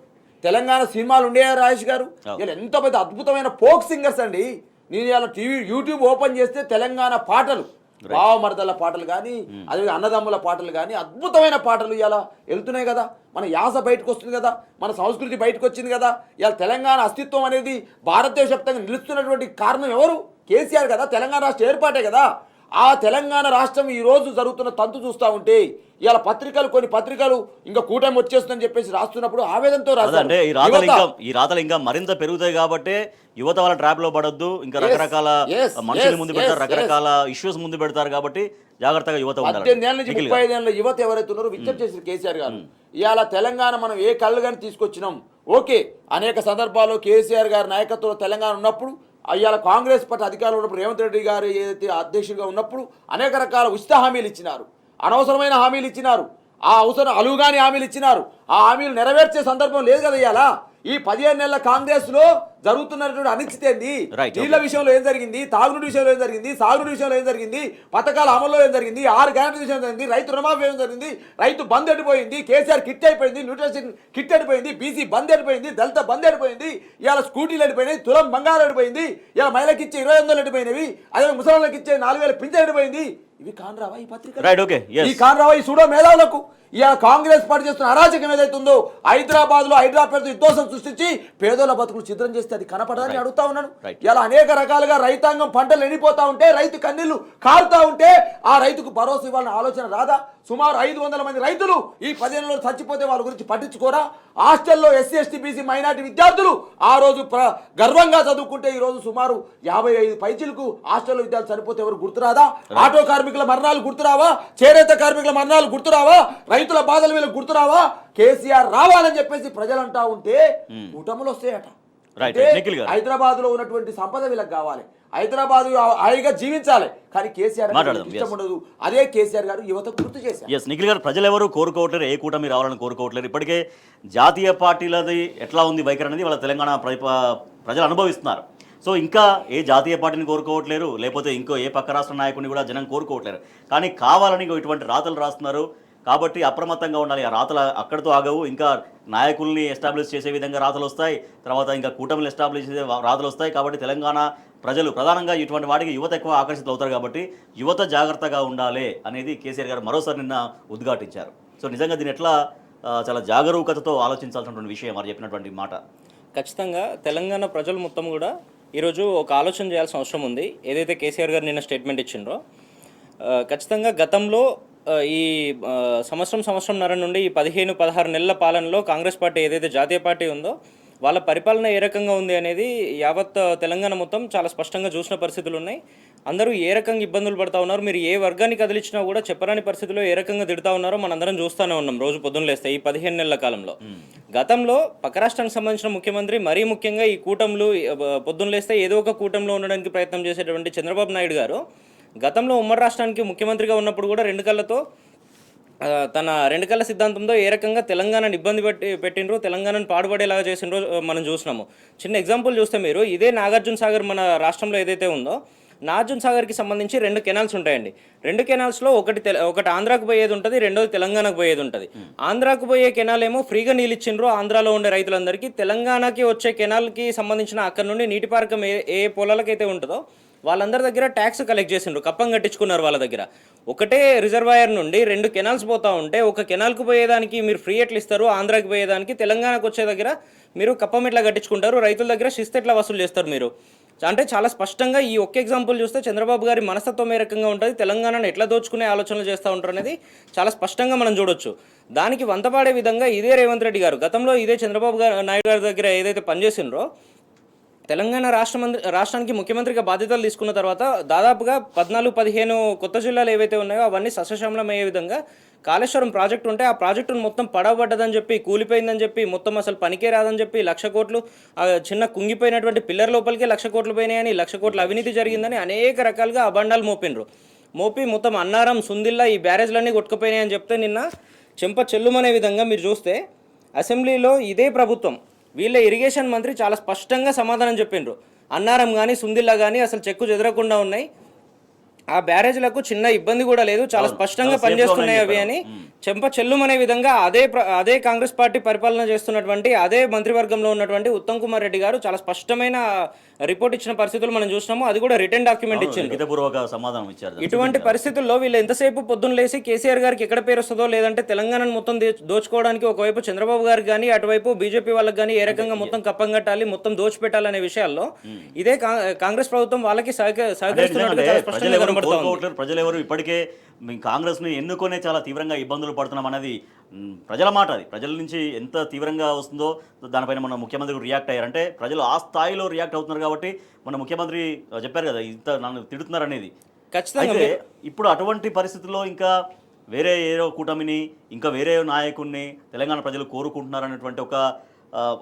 తెలంగాణ సినిమాలు ఉండేయా రాజేష్ గారు? ఇలా ఎంత పెద్ద అద్భుతమైన ఫోక్ సింగర్స్ అండి. నేను ఇలా యూట్యూబ్ ఓపెన్ చేస్తే తెలంగాణ పాటలు, బావమరదల పాటలు కానీ, అదే అన్నదమ్ముల పాటలు కానీ, అద్భుతమైన పాటలు ఇలా వెళ్తున్నాయి కదా. మన యాస బయటకు వస్తుంది కదా, మన సంస్కృతి బయటకు వచ్చింది కదా. ఇలా తెలంగాణ అస్తిత్వం అనేది భారతదేశ వ్యాప్తంగా నిలుస్తున్నటువంటి కారణం ఎవరు? కేసీఆర్ కదా. తెలంగాణ రాష్ట్రం ఏర్పాటే కదా. ఆ తెలంగాణ రాష్ట్రం ఈరోజు జరుగుతున్న తంతు చూస్తూ ఉంటే ఇవాళ కొన్ని పత్రికలు ఇంకా కూటమి వచ్చేస్తుందని చెప్పేసి రాస్తున్నప్పుడు ఆవేదనతో రాస్తారు. అంటే ఈ రాతలు ఇంకా మరింత పెరుగుతాయి కాబట్టి యువత వాళ్ళ ట్రాప్ లో పడొద్దు, ఇంకా రకరకాల మనుషులు ముందు పెడతారు, రకరకాల ఇష్యూస్ ముందు పెడతారు కాబట్టి జాగ్రత్తగా యువత 18 ఏళ్ళ నుంచి 35 ఏళ్ళ యువత ఎవరైతే ఉన్నారో విజ్ఞప్తి చేసిన కేసీఆర్ గారు, ఇవాళ తెలంగాణ మనం ఏ కళ్ళు కానీ తీసుకొచ్చినాం ఓకే. అనేక సందర్భాల్లో కేసీఆర్ గారి నాయకత్వంలో తెలంగాణ ఉన్నప్పుడు, ఇవాళ కాంగ్రెస్ పార్టీ అధికారంలో ఉన్నప్పుడు రేవంత్ రెడ్డి గారు ఏదైతే అధ్యక్షుడిగా ఉన్నప్పుడు అనేక రకాల ఉచిత హామీలు ఇచ్చినారు, అనవసరమైన హామీలు ఇచ్చినారు, ఆ అవసరం అలువుగాని హామీలు ఇచ్చినారు. ఆ హామీలు నెరవేర్చే సందర్భం లేదు కదా. ఇవాళ ఈ 15 నెలల కాంగ్రెస్ లో జరుగుతున్నటువంటి అనిశ్చితి ఏంది? నీళ్ల విషయంలో ఏం జరిగింది, తాగునీటి విషయంలో ఏం జరిగింది, సాగునీటి విషయంలో ఏం జరిగింది, పథకాల అమల్లో ఏం జరిగింది, 6 గ్యారెంటీ విషయం జరిగింది, రైతు రుణమాఫీ ఏం జరిగింది, రైతు బంద్ ఎడిపోయింది, కేసీఆర్ కిట్ అయిపోయింది, న్యూట్రిషన్ కిట్ ఎడిపోయింది, బీసీ బంద్ ఎడిపోయింది, దళిత బంద్ ఎడిపోయింది, ఇవాళ స్కూటీలు ఎడిపోయినాయి, తులం బంగారం ఎడిపోయింది, ఇలా మహిళకి ఇచ్చే 200 ఎడిపోయినవి, అదే ముసలికి ఇచ్చే 4000 పింఛన్ ఎడిపోయింది. ఇవి కానరావా ఈ పత్రిక? ఈ కానరావా ఈ సూడో మేధావులకు? ఇలా కాంగ్రెస్ పార్టీ చేస్తున్న అరాచకం ఏదైతుందో, హైదరాబాద్ లో హైడ్రా పేరుతో విధ్వంసం సృష్టించి పేదోళ్ళ బతుకులు చిత్రం చేస్తే అది కనపడదని అడుగుతా ఉన్నాను. ఇలా అనేక రకాలుగా రైతాంగం పంటలు ఎండిపోతా ఉంటే, రైతు కన్నీళ్లు కారుతా ఉంటే ఆ రైతుకు భరోసా ఇవ్వాలన్న ఆలోచన రాదా? సుమారు 500 మంది రైతులు ఈ 10 ఏళ్ళలో చచ్చిపోతే వాళ్ళ గురించి పట్టించుకోరా? హాస్టల్లో ఎస్సీ ఎస్టీ బీసీ మైనార్టీ విద్యార్థులు ఆ రోజు గర్వంగా చదువుకుంటే ఈ రోజు సుమారు 55 పైచీలకు హాస్టల్లో విద్యార్థులు చనిపోతే ఎవరు గుర్తురాదా? ఆటో కార్మికుల మరణాలు గుర్తురావా? చేనేత కార్మికుల మరణాలు గుర్తురావా? రైతుల బాధలు వీళ్ళకి గుర్తురావా? కేసీఆర్ రావాలని చెప్పేసి ప్రజలు అంటా ఉంటే కూటములు వస్తాయట. హైదరాబాద్ లో ఉన్నటువంటి సంపద వీళ్ళకి కావాలి, హైదరాబాద్ హాయిగా జీవించాలి, కానీ కేసీఆర్ ఇష్టం ఉండదు. అదే కేసీఆర్ గారు యువతకు గుర్తు చేశారు. నిఖిల్ గారు, ప్రజలు ఎవరు కోరుకోవట్లేరు, ఏ కూటమి రావాలని కోరుకోవట్లేరు. ఇప్పటికే జాతీయ పార్టీలది ఎట్లా ఉంది వైఖరి అనేది వాళ్ళ తెలంగాణ ప్రజలు అనుభవిస్తున్నారు. సో ఇంకా ఏ జాతీయ పార్టీని కోరుకోవట్లేరు, లేకపోతే ఇంకో ఏ పక్క రాష్ట్ర నాయకుడిని కూడా జనం కోరుకోవట్లేరు. కానీ కావాలని ఇటువంటి రాతలు రాస్తున్నారు. కాబట్టి అప్రమత్తంగా ఉండాలి. ఆ రాతలు అక్కడితో ఆగవు, ఇంకా నాయకుల్ని ఎస్టాబ్లిష్ చేసే విధంగా రాతలు వస్తాయి, తర్వాత ఇంకా కూటమిలు ఎస్టాబ్లిష్ చేసే రాతలు వస్తాయి. కాబట్టి తెలంగాణ ప్రజలు ప్రధానంగా ఇటువంటి వాటికి యువత ఎక్కువ ఆకర్షితులు అవుతారు. కాబట్టి యువత జాగ్రత్తగా ఉండాలి అనేది కేసీఆర్ గారు మరోసారి నిన్న ఉద్ఘాటించారు. సో నిజంగా దీని ఎట్లా చాలా జాగరూకతతో ఆలోచించాల్సినటువంటి విషయం వారు చెప్పినటువంటి మాట. ఖచ్చితంగా తెలంగాణ ప్రజలు మొత్తం కూడా ఈరోజు ఒక ఆలోచన చేయాల్సిన అవసరం ఉంది. ఏదైతే కేసీఆర్ గారు నిన్న స్టేట్మెంట్ ఇచ్చిండ్రో ఖచ్చితంగా గతంలో ఈ సంవత్సరంన్నర నుండి ఈ 15-16 నెలల పాలనలో కాంగ్రెస్ పార్టీ ఏదైతే జాతీయ పార్టీ ఉందో వాళ్ళ పరిపాలన ఏ రకంగా ఉంది అనేది యావత్ తెలంగాణ మొత్తం చాలా స్పష్టంగా చూసిన పరిస్థితులు ఉన్నాయి. అందరూ ఏ రకంగా ఇబ్బందులు పడుతూ ఉన్నారు, మీరు ఏ వర్గాన్ని కదిలించినా కూడా చెప్పరాని పరిస్థితుల్లో ఏ రకంగా తిడుతూ ఉన్నారో మనందరం చూస్తూనే ఉన్నాం రోజు పొద్దున్న లేస్తే ఈ 15 నెలల కాలంలో. గతంలో పక్క రాష్ట్రానికి సంబంధించిన ముఖ్యమంత్రి, మరీ ముఖ్యంగా ఈ కూటములు పొద్దున్న లేస్తే ఏదో ఒక కూటమిలో ఉండడానికి ప్రయత్నం చేసేటువంటి చంద్రబాబు నాయుడు గారు గతంలో ఉమ్మడి రాష్ట్రానికి ముఖ్యమంత్రిగా ఉన్నప్పుడు కూడా తన రెండు కళ్ళ సిద్ధాంతంతో ఏ రకంగా తెలంగాణను ఇబ్బంది పెట్టినరో, తెలంగాణను పాడుపడేలాగా చేసినరో మనం చూసినాము. చిన్న ఎగ్జాంపుల్ చూస్తే మీరు ఇదే నాగార్జున సాగర్ మన రాష్ట్రంలో ఏదైతే ఉందో నాగార్జున సాగర్కి సంబంధించి 2 కెనాల్స్ ఉంటాయండి. 2 కెనాల్స్లో ఒకటి ఆంధ్రాకు పోయేది ఉంటుంది, రెండోది తెలంగాణకు పోయేది ఉంటుంది. ఆంధ్రాకు పోయే కెనాల్ ఏమో ఫ్రీగా నీళ్ళు ఇచ్చిండ్రు ఆంధ్రాలో ఉండే రైతులందరికీ. తెలంగాణకి వచ్చే కెనాల్కి సంబంధించిన అక్కడ నుండి నీటిపారకం ఏ పొలాలకైతే ఉంటుందో వాళ్ళందరి దగ్గర ట్యాక్స్ కలెక్ట్ చేసిండ్రు, కప్పం కట్టించుకున్నారు వాళ్ళ దగ్గర. ఒకటే రిజర్వాయర్ నుండి 2 కెనాల్స్ పోతూ ఉంటే ఒక కెనాల్కు పోయేదానికి మీరు ఫ్రీ ఎట్లా ఇస్తారు, ఆంధ్రాకి పోయేదానికి తెలంగాణకు వచ్చే దగ్గర మీరు కప్పం ఎట్లా కట్టించుకుంటారు, రైతుల దగ్గర శిస్తు ఎట్లా వసూలు చేస్తారు మీరు. అంటే చాలా స్పష్టంగా ఈ ఒక్క ఎగ్జాంపుల్ చూస్తే చంద్రబాబు గారి మనస్తత్వం ఏ రకంగా ఉంటుంది, తెలంగాణను ఎట్లా దోచుకునే ఆలోచనలు చేస్తూ ఉంటారు అనేది చాలా స్పష్టంగా మనం చూడొచ్చు. దానికి వంతపాడే విధంగా ఇదే రేవంత్ రెడ్డి గారు గతంలో ఇదే చంద్రబాబు నాయుడు గారి దగ్గర ఏదైతే పనిచేసిండ్రో తెలంగాణ రాష్ట్రానికి ముఖ్యమంత్రిగా బాధ్యతలు తీసుకున్న తర్వాత దాదాపుగా 14-15 కొత్త జిల్లాలు ఏవైతే ఉన్నాయో అవన్నీ సస్యశ్యామలం అయ్యే విధంగా కాళేశ్వరం ప్రాజెక్టు ఉంటే ఆ ప్రాజెక్టును మొత్తం పడవబడ్డదని చెప్పి, కూలిపోయిందని చెప్పి, మొత్తం అసలు పనికే రాదని చెప్పి 1,00,000 కోట్లు చిన్న కుంగిపోయినటువంటి పిల్లర్ లోపలికి 1,00,000 కోట్లు పోయినాయని, 1,00,000 కోట్ల అవినీతి జరిగిందని అనేక రకాలుగా అబండాలు మోపి మొత్తం అన్నారం, సుందిల్లా ఈ బ్యారేజ్లన్నీ కొట్టుకుపోయినాయని చెప్తే నిన్న చెంప చెల్లుమనే విధంగా మీరు చూస్తే అసెంబ్లీలో ఇదే ప్రభుత్వం వీళ్ళ ఇరిగేషన్ మంత్రి చాలా స్పష్టంగా సమాధానం చెప్పిండ్రు. అన్నారం కానీ సుందిల్లా కానీ అసలు చెక్కు చెదరకుండా ఉన్నాయి, ఆ బ్యారేజ్లకు చిన్న ఇబ్బంది కూడా లేదు, చాలా స్పష్టంగా పనిచేస్తున్నాయి అవి అని చెంప చెల్లుమనే విధంగా అదే కాంగ్రెస్ పార్టీ పరిపాలన చేస్తున్నటువంటి అదే మంత్రివర్గంలో ఉన్నటువంటి ఉత్తమ్ కుమార్ రెడ్డి గారు చాలా స్పష్టమైన రిపోర్ట్ ఇచ్చిన పరిస్థితులు మనం చూసినాము. అది కూడా రిటర్న్ డాక్యుమెంట్ ఇచ్చింది. ఇటువంటి పరిస్థితుల్లో వీళ్ళు ఎంతసేపు పొద్దున్న లేసి కేసీఆర్ గారికి ఎక్కడ పేరు వస్తుందో, లేదంటే తెలంగాణను మొత్తం దోచుకోవడానికి ఒకవైపు చంద్రబాబు గారికి కానీ అటువైపు బీజేపీ వాళ్ళకి కానీ ఏ రకంగా మొత్తం కప్పం కట్టాలి, మొత్తం దోచిపెట్టాలనే విషయాల్లో ఇదే కాంగ్రెస్ ప్రభుత్వం వాళ్ళకి సహకరిస్తున్నట్టు ప్రజలు ఎవరు ఇప్పటికే కాంగ్రెస్ని ఎన్నుకొనే చాలా తీవ్రంగా ఇబ్బందులు పడుతున్నాం అనేది ప్రజల మాట. అది ప్రజల నుంచి ఎంత తీవ్రంగా వస్తుందో దానిపైన మన ముఖ్యమంత్రి రియాక్ట్ అయ్యారంటే ప్రజలు ఆ స్థాయిలో రియాక్ట్ అవుతున్నారు. కాబట్టి మన ముఖ్యమంత్రి చెప్పారు కదా ఇంత నన్ను తిడుతున్నారు అనేది. ఖచ్చితంగా ఇప్పుడు అటువంటి పరిస్థితుల్లో ఇంకా వేరే ఏదో కూటమిని, ఇంకా వేరే నాయకుడిని తెలంగాణ ప్రజలు కోరుకుంటున్నారు అనేటువంటి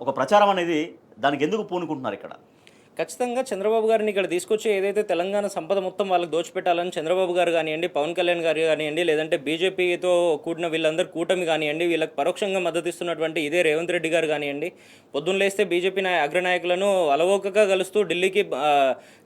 ఒక ప్రచారం అనేది దానికి ఎందుకు పూనుకుంటున్నారు ఇక్కడ? ఖచ్చితంగా చంద్రబాబు గారిని ఇక్కడ తీసుకొచ్చి ఏదైతే తెలంగాణ సంపద మొత్తం వాళ్ళకి దోచిపెట్టాలని చంద్రబాబు గారు కానివ్వండి, పవన్ కళ్యాణ్ గారు కానివ్వండి, లేదంటే బీజేపీతో కూడిన వీళ్ళందరూ కూటమి కానివ్వండి, వీళ్ళకి పరోక్షంగా మద్దతు ఇస్తున్నటువంటి ఇదే రేవంత్ రెడ్డి గారు కానివ్వండి, పొద్దున్న లేస్తే బీజేపీ అగ్రనాయకులను అలవోకగా కలుస్తూ ఢిల్లీకి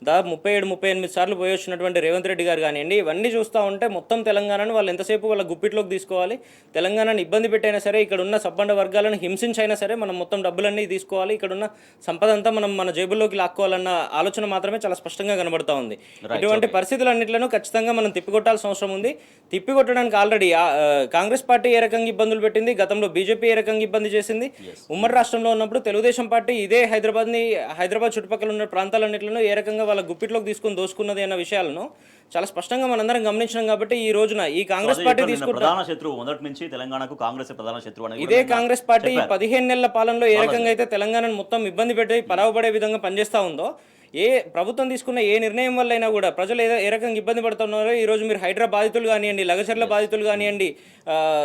దాదాపు 37-38 సార్లు పోయి వచ్చినటువంటి రేవంత్ రెడ్డి గారు కానివ్వండి, ఇవన్నీ చూస్తూ ఉంటే మొత్తం తెలంగాణను వాళ్ళు ఎంతసేపు వాళ్ళ గుప్పిట్లోకి తీసుకోవాలి, తెలంగాణను ఇబ్బంది పెట్టైనా సరే, ఇక్కడ ఉన్న సబ్బండ వర్గాలను హింసించైనా సరే మనం మొత్తం డబ్బులన్నీ తీసుకోవాలి, ఇక్కడ ఉన్న సంపద అంతా మనం మన జేబుల్లోకి లాక్కోవాలన్న ఆలోచన మాత్రమే చాలా స్పష్టంగా కనబడతా ఉంది. ఇటువంటి పరిస్థితులన్నింటిలో ఖచ్చితంగా మనం తిప్పికొట్టాల్సిన అవసరం ఉంది. తిప్పికొట్టడానికి ఆల్రెడీ కాంగ్రెస్ పార్టీ ఏ రకంగా ఇబ్బందులు పెట్టింది, గతంలో బీజేపీ ఏ రకంగా ఇబ్బంది చేసింది, ఉమ్మడి రాష్ట్రంలో ఉన్నప్పుడు తెలుగుదేశం పార్టీ ఇదే హైదరాబాద్ చుట్టుపక్కల ఉన్న ప్రాంతాలన్నింటిలో ఏ రకంగా వాళ్ళ గుప్పిట్లోకి తీసుకుని దోసుకున్నది అన్న విషయాలను చాలా స్పష్టంగా మనందరం గమనించినాం. కాబట్టి ఈ రోజున ఈ కాంగ్రెస్ పార్టీ ప్రధాన శత్రువు మొదటి నుంచి తెలంగాణకు కాంగ్రెస్ ప్రధాన శత్రువు ఇదే కాంగ్రెస్ పార్టీ 15 నెలల పాలనలో ఏ రకంగా అయితే తెలంగాణను మొత్తం ఇబ్బంది పెట్టి పరావపడే విధంగా పనిచేస్తూ ఉందో, ఏ ప్రభుత్వం తీసుకున్న ఏ నిర్ణయం వల్ల అయినా కూడా ప్రజలు ఏ రకంగా ఇబ్బంది పడుతున్నారో ఈరోజు మీరు హైడ్రా బాధితులు కానివ్వండి, లగచర్ల బాధితులు కానివ్వండి,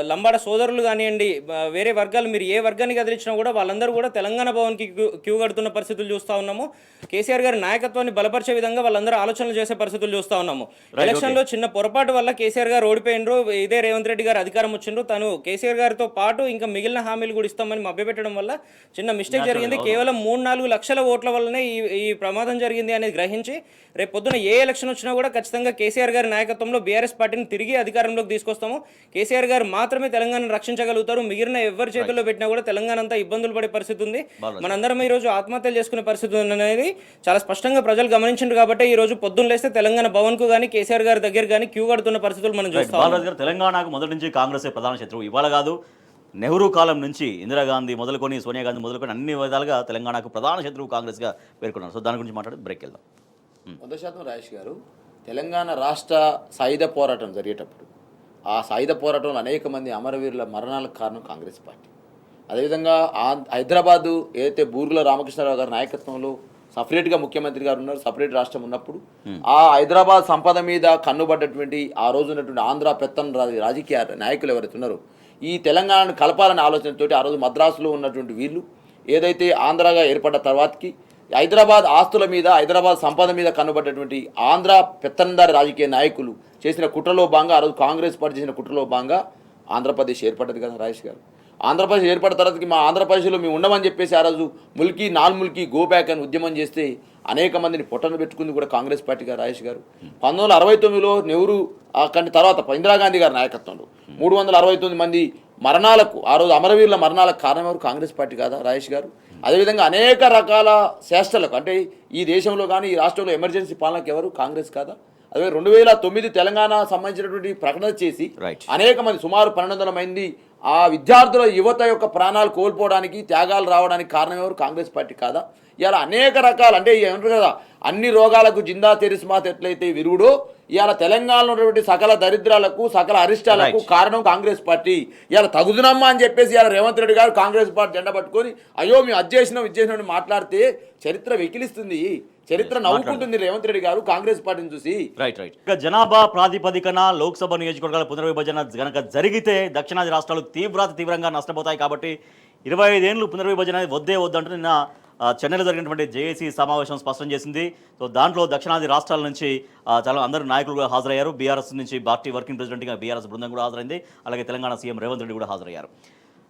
లంబాడ సోదరులు కానివ్వండి, వేరే వర్గాలు మీరు ఏ వర్గానికి కదిలించినా కూడా వాళ్ళందరూ కూడా తెలంగాణ భవన్కి క్యూ కడుతున్న పరిస్థితులు చూస్తూ ఉన్నాము. కేసీఆర్ గారి నాయకత్వాన్ని బలపరిచే విధంగా వాళ్ళందరూ ఆలోచనలు చేసే పరిస్థితులు చూస్తూ ఉన్నాము. ఎలక్షన్లో చిన్న పొరపాటు వల్ల కేసీఆర్ గారు ఓడిపోయినరు, ఇదే రేవంత్ రెడ్డి గారు అధికారం వచ్చిండ్రు, తను కేసీఆర్ గారితో పాటు ఇంకా మిగిలిన హామీలు కూడా ఇస్తామని మభ్యపెట్టడం వల్ల చిన్న మిస్టేక్ జరిగింది. కేవలం 3-4 లక్షల ఓట్ల వల్లనే ఈ ప్రమాదం రావడం జరిగింది అనేది గ్రహించి రేపు పొద్దున ఏ ఎలక్షన్ వచ్చినా కూడా ఖచ్చితంగా కేసీఆర్ గారి నాయకత్వంలో బీఆర్ఎస్ పార్టీని తిరిగి అధికారంలోకి తీసుకొస్తాము. కేసీఆర్ గారు మాత్రమే తెలంగాణను రక్షించగలుగుతారు. మిగిలిన ఎవరి చేతుల్లో పెట్టినా కూడా తెలంగాణ అంతా ఇబ్బందులు పడే పరిస్థితి ఉంది. మనందరం ఈ రోజు ఆత్మహత్యలు చేసుకునే పరిస్థితి అనేది చాలా స్పష్టంగా ప్రజలు గమనించారు. కాబట్టి ఈ రోజు పొద్దున్న లేస్తే తెలంగాణ భవన్ కు కానీ కేసీఆర్ గారి దగ్గర కానీ క్యూ కడుతున్న పరిస్థితులు మనం చూస్తాం. బాలరాజు గారు, తెలంగాణకు మొదటి నుంచి కాంగ్రెస్ ప్రధాన శత్రువు. ఇవాళ కాదు, నెహ్రూ కాలం నుంచి ఇందిరాగాంధీ మొదలుకొని సోనియా గాంధీ మొదలుకొని అన్ని విధాలుగా తెలంగాణకు ప్రధాన శత్రువు కాంగ్రెస్గా పేర్కొన్నారు. సో దాని గురించి మాట్లాడి బ్రేక్ వెళ్దాం. 100% రాజేష్ గారు, తెలంగాణ రాష్ట్ర సాయుధ పోరాటం జరిగేటప్పుడు ఆ సాయుధ పోరాటంలో అనేక మంది అమరవీరుల మరణాలకు కారణం కాంగ్రెస్ పార్టీ. అదేవిధంగా హైదరాబాదు ఏదైతే బూర్గుల రామకృష్ణారావు గారి నాయకత్వంలో సపరేట్గా ముఖ్యమంత్రి గారు ఉన్నారు, సపరేట్ రాష్ట్రం ఉన్నప్పుడు ఆ హైదరాబాద్ సంపద మీద కన్నుబడ్డటువంటి ఆ రోజు ఉన్నటువంటి ఆంధ్ర పెత్తన రాజకీయ నాయకులు ఎవరైతే ఉన్నారో ఈ తెలంగాణను కలపాలనే ఆలోచనతో ఆ రోజు మద్రాసులో ఉన్నటువంటి వీళ్ళు ఏదైతే ఆంధ్రాగా ఏర్పడ్డ తర్వాతకి హైదరాబాద్ ఆస్తుల మీద, హైదరాబాద్ సంపద మీద కన్నుబడ్డటువంటి ఆంధ్ర పెత్తనదారి రాజకీయ నాయకులు చేసిన కుట్రలో భాగంగా, ఆ రోజు కాంగ్రెస్ పార్టీ చేసిన కుట్రలో భాగంగా ఆంధ్రప్రదేశ్ ఏర్పడ్డది కదా రాజేష్ గారు. ఆంధ్రప్రదేశ్ ఏర్పడిన తర్వాతకి మా ఆంధ్రప్రదేశ్లో మేము ఉండమని చెప్పేసి ఆ రోజు ముల్కీ నాల్ ముల్కీ గో బ్యాక్ అని ఉద్యమం చేస్తే అనేక మందిని పొట్టను పెట్టుకుంది కూడా కాంగ్రెస్ పార్టీ గారు రాజేష్ గారు. 1969లో నెహ్రూ కంటి తర్వాత ఇందిరాగాంధీ గారి నాయకత్వంలో 369 మంది మరణాలకు, ఆ రోజు అమరవీరుల మరణాలకు కారణం ఎవరు? కాంగ్రెస్ పార్టీ కాదా రాజేష్ గారు? అదేవిధంగా అనేక రకాల చేష్టలకు, అంటే ఈ దేశంలో కానీ ఈ రాష్ట్రంలో ఎమర్జెన్సీ పాలనకు ఎవరు? కాంగ్రెస్ కాదా? అదే 2009 తెలంగాణ సంబంధించినటువంటి ప్రకటన చేసి అనేక మంది సుమారు 1200 మంది ఆ విద్యార్థుల యువత యొక్క ప్రాణాలు కోల్పోవడానికి, త్యాగాలు రావడానికి కారణం ఎవరు? కాంగ్రెస్ పార్టీ కాదా? ఇవాళ అనేక రకాలు, అంటే ఏమంటారు కదా, అన్ని రోగాలకు జిందా తెరిస్మాత్ ఎట్లయితే విరుగుడో ఇవాళ తెలంగాణలో ఉన్నటువంటి సకల దరిద్రాలకు, సకల అరిష్టాలకు కారణం కాంగ్రెస్ పార్టీ. ఇవాళ తగుదునమ్మా అని చెప్పేసి ఇవాళ రేవంత్ రెడ్డి గారు కాంగ్రెస్ పార్టీ జెండా పట్టుకొని అయ్యో మేము అది చేసినాం మాట్లాడితే చరిత్ర వెకిలిస్తుంది, చరిత్ర నవ్వుకుంటుంది రేవంత్ రెడ్డి గారు కాంగ్రెస్ పార్టీని చూసి. రైట్. ఇక జనాభా ప్రాతిపదికన లోక్సభ నియోజకవర్గాల పునర్విభజన గనక జరిగితే దక్షిణాది రాష్ట్రాలు తీవ్రంగా నష్టపోతాయి. కాబట్టి 25 ఏళ్ళు పునర్విభజన వద్దంటూ నిన్న చెన్నైలో జరిగినటువంటి జేఏసీ సమావేశం స్పష్టం చేసింది. సో దాంట్లో దక్షిణాది రాష్ట్రాల నుంచి చాలా అందరూ నాయకులు కూడా హాజరయ్యారు. బీఆర్ఎస్ నుంచి పార్టీ వర్కింగ్ ప్రెసిడెంట్గా బీఆర్ఎస్ బృందం కూడా హాజరైంది. అలాగే తెలంగాణ సీఎం రేవంత్ రెడ్డి కూడా హాజరయ్యారు.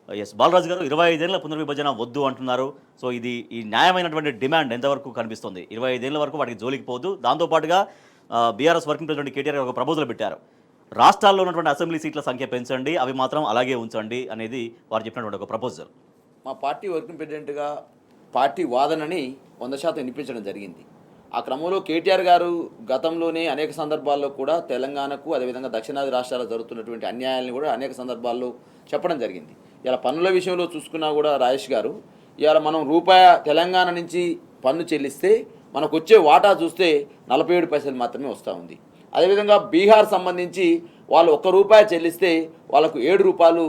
ఎస్ బాలరాజు గారు, 25 ఏళ్ల పునర్విభజన వద్దు అంటున్నారు. సో ఈ న్యాయమైనటువంటి డిమాండ్ ఎంతవరకు కనిపిస్తుంది? 25 ఏళ్ల వరకు వాటికి జోలికి పోదు. దాంతోపాటుగా బీఆర్ఎస్ వర్కింగ్ ప్రెసిడెంట్ కేటీఆర్ ఒక ప్రపోజల్ పెట్టారు. రాష్ట్రాల్లో ఉన్నటువంటి అసెంబ్లీ సీట్ల సంఖ్య పెంచండి, అవి మాత్రం అలాగే ఉంచండి అనేది వారు చెప్పినటువంటి ఒక ప్రపోజల్. మా పార్టీ వర్కింగ్ ప్రెసిడెంట్గా పార్టీ వాదనని 100% వినిపించడం జరిగింది. ఆ క్రమంలో కేటీఆర్ గారు గతంలోనే అనేక సందర్భాల్లో కూడా తెలంగాణకు, అదేవిధంగా దక్షిణాది రాష్ట్రాల్లో జరుగుతున్నటువంటి అన్యాయాలను కూడా అనేక సందర్భాల్లో చెప్పడం జరిగింది. ఇలా పన్నుల విషయంలో చూసుకున్నా కూడా రాజేష్ గారు, ఇవాళ మనం రూపాయి తెలంగాణ నుంచి పన్ను చెల్లిస్తే మనకు వచ్చే వాటా చూస్తే 47 పైసలు మాత్రమే వస్తూ ఉంది. అదేవిధంగా బీహార్ సంబంధించి వాళ్ళు ₹1 చెల్లిస్తే వాళ్ళకు ₹7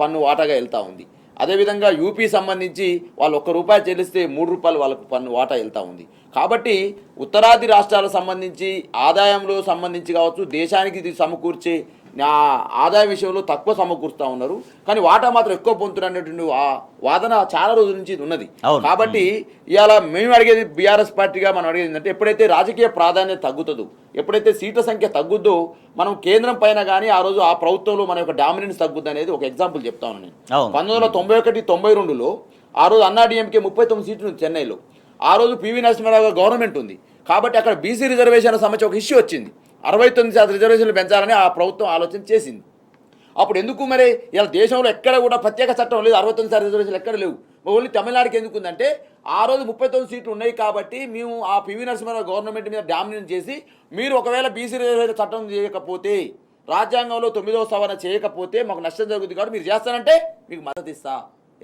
పన్ను వాటాగా వెళ్తూ ఉంది. అదేవిధంగా యూపీ సంబంధించి వాళ్ళు ₹1 చెల్లిస్తే ₹3 వాళ్ళకు పన్ను వాటా వెళ్తూ ఉంది. కాబట్టి ఉత్తరాది రాష్ట్రాలకు సంబంధించి ఆదాయంలో సంబంధించి కావచ్చు, దేశానికి ఇది సమకూర్చే ఆదాయ విషయంలో తక్కువ సమకూరుస్తూ ఉన్నారు, కానీ వాటా మాత్రం ఎక్కువ పొందుతున్నటువంటి ఆ వాదన చాలా రోజుల నుంచి ఉన్నది. కాబట్టి ఇవాళ మేము అడిగేది, బీఆర్ఎస్ పార్టీగా మనం అడిగేది ఏంటంటే, ఎప్పుడైతే రాజకీయ ప్రాధాన్యత తగ్గుతుందో, ఎప్పుడైతే సీట్ల సంఖ్య తగ్గుద్దో, మనం కేంద్రం పైన కానీ ఆ రోజు ఆ ప్రభుత్వంలో మన యొక్క డామినెన్స్ తగ్గుద్ది అనేది ఒక ఎగ్జాంపుల్ చెప్తా ఉన్నాను నేను. 1991-92లో ఆ రోజు అన్నాడీఎంకే 39 సీట్లు ఉంది చెన్నైలో. ఆ రోజు పివి నరసింహారావు గారు గవర్నమెంట్ ఉంది కాబట్టి అక్కడ బీసీ రిజర్వేషన్ల సమస్య ఒక ఇష్యూ వచ్చింది. 69% రిజర్వేషన్లు పెంచాలని ఆ ప్రభుత్వం ఆలోచన చేసింది. అప్పుడు ఎందుకు మరి ఇలా దేశంలో ఎక్కడ కూడా ప్రత్యేక చట్టం లేదు, 69% రిజర్వేషన్లు ఎక్కడ లేవు, ఓన్లీ తమిళనాడుకి ఎందుకు ఉందంటే ఆ రోజు 39 సీట్లు ఉన్నాయి కాబట్టి మేము ఆ పివి నరసింహారావు గవర్నమెంట్ మీద డామినేట్ చేసి, మీరు ఒకవేళ బీసీ రిజర్వేషన్ చట్టం చేయకపోతే, రాజ్యాంగంలో 9వ సవరణ చేయకపోతే మాకు నష్టం జరుగుతుంది కాబట్టి మీరు చేస్తానంటే మీకు మద్దతు ఇస్తా,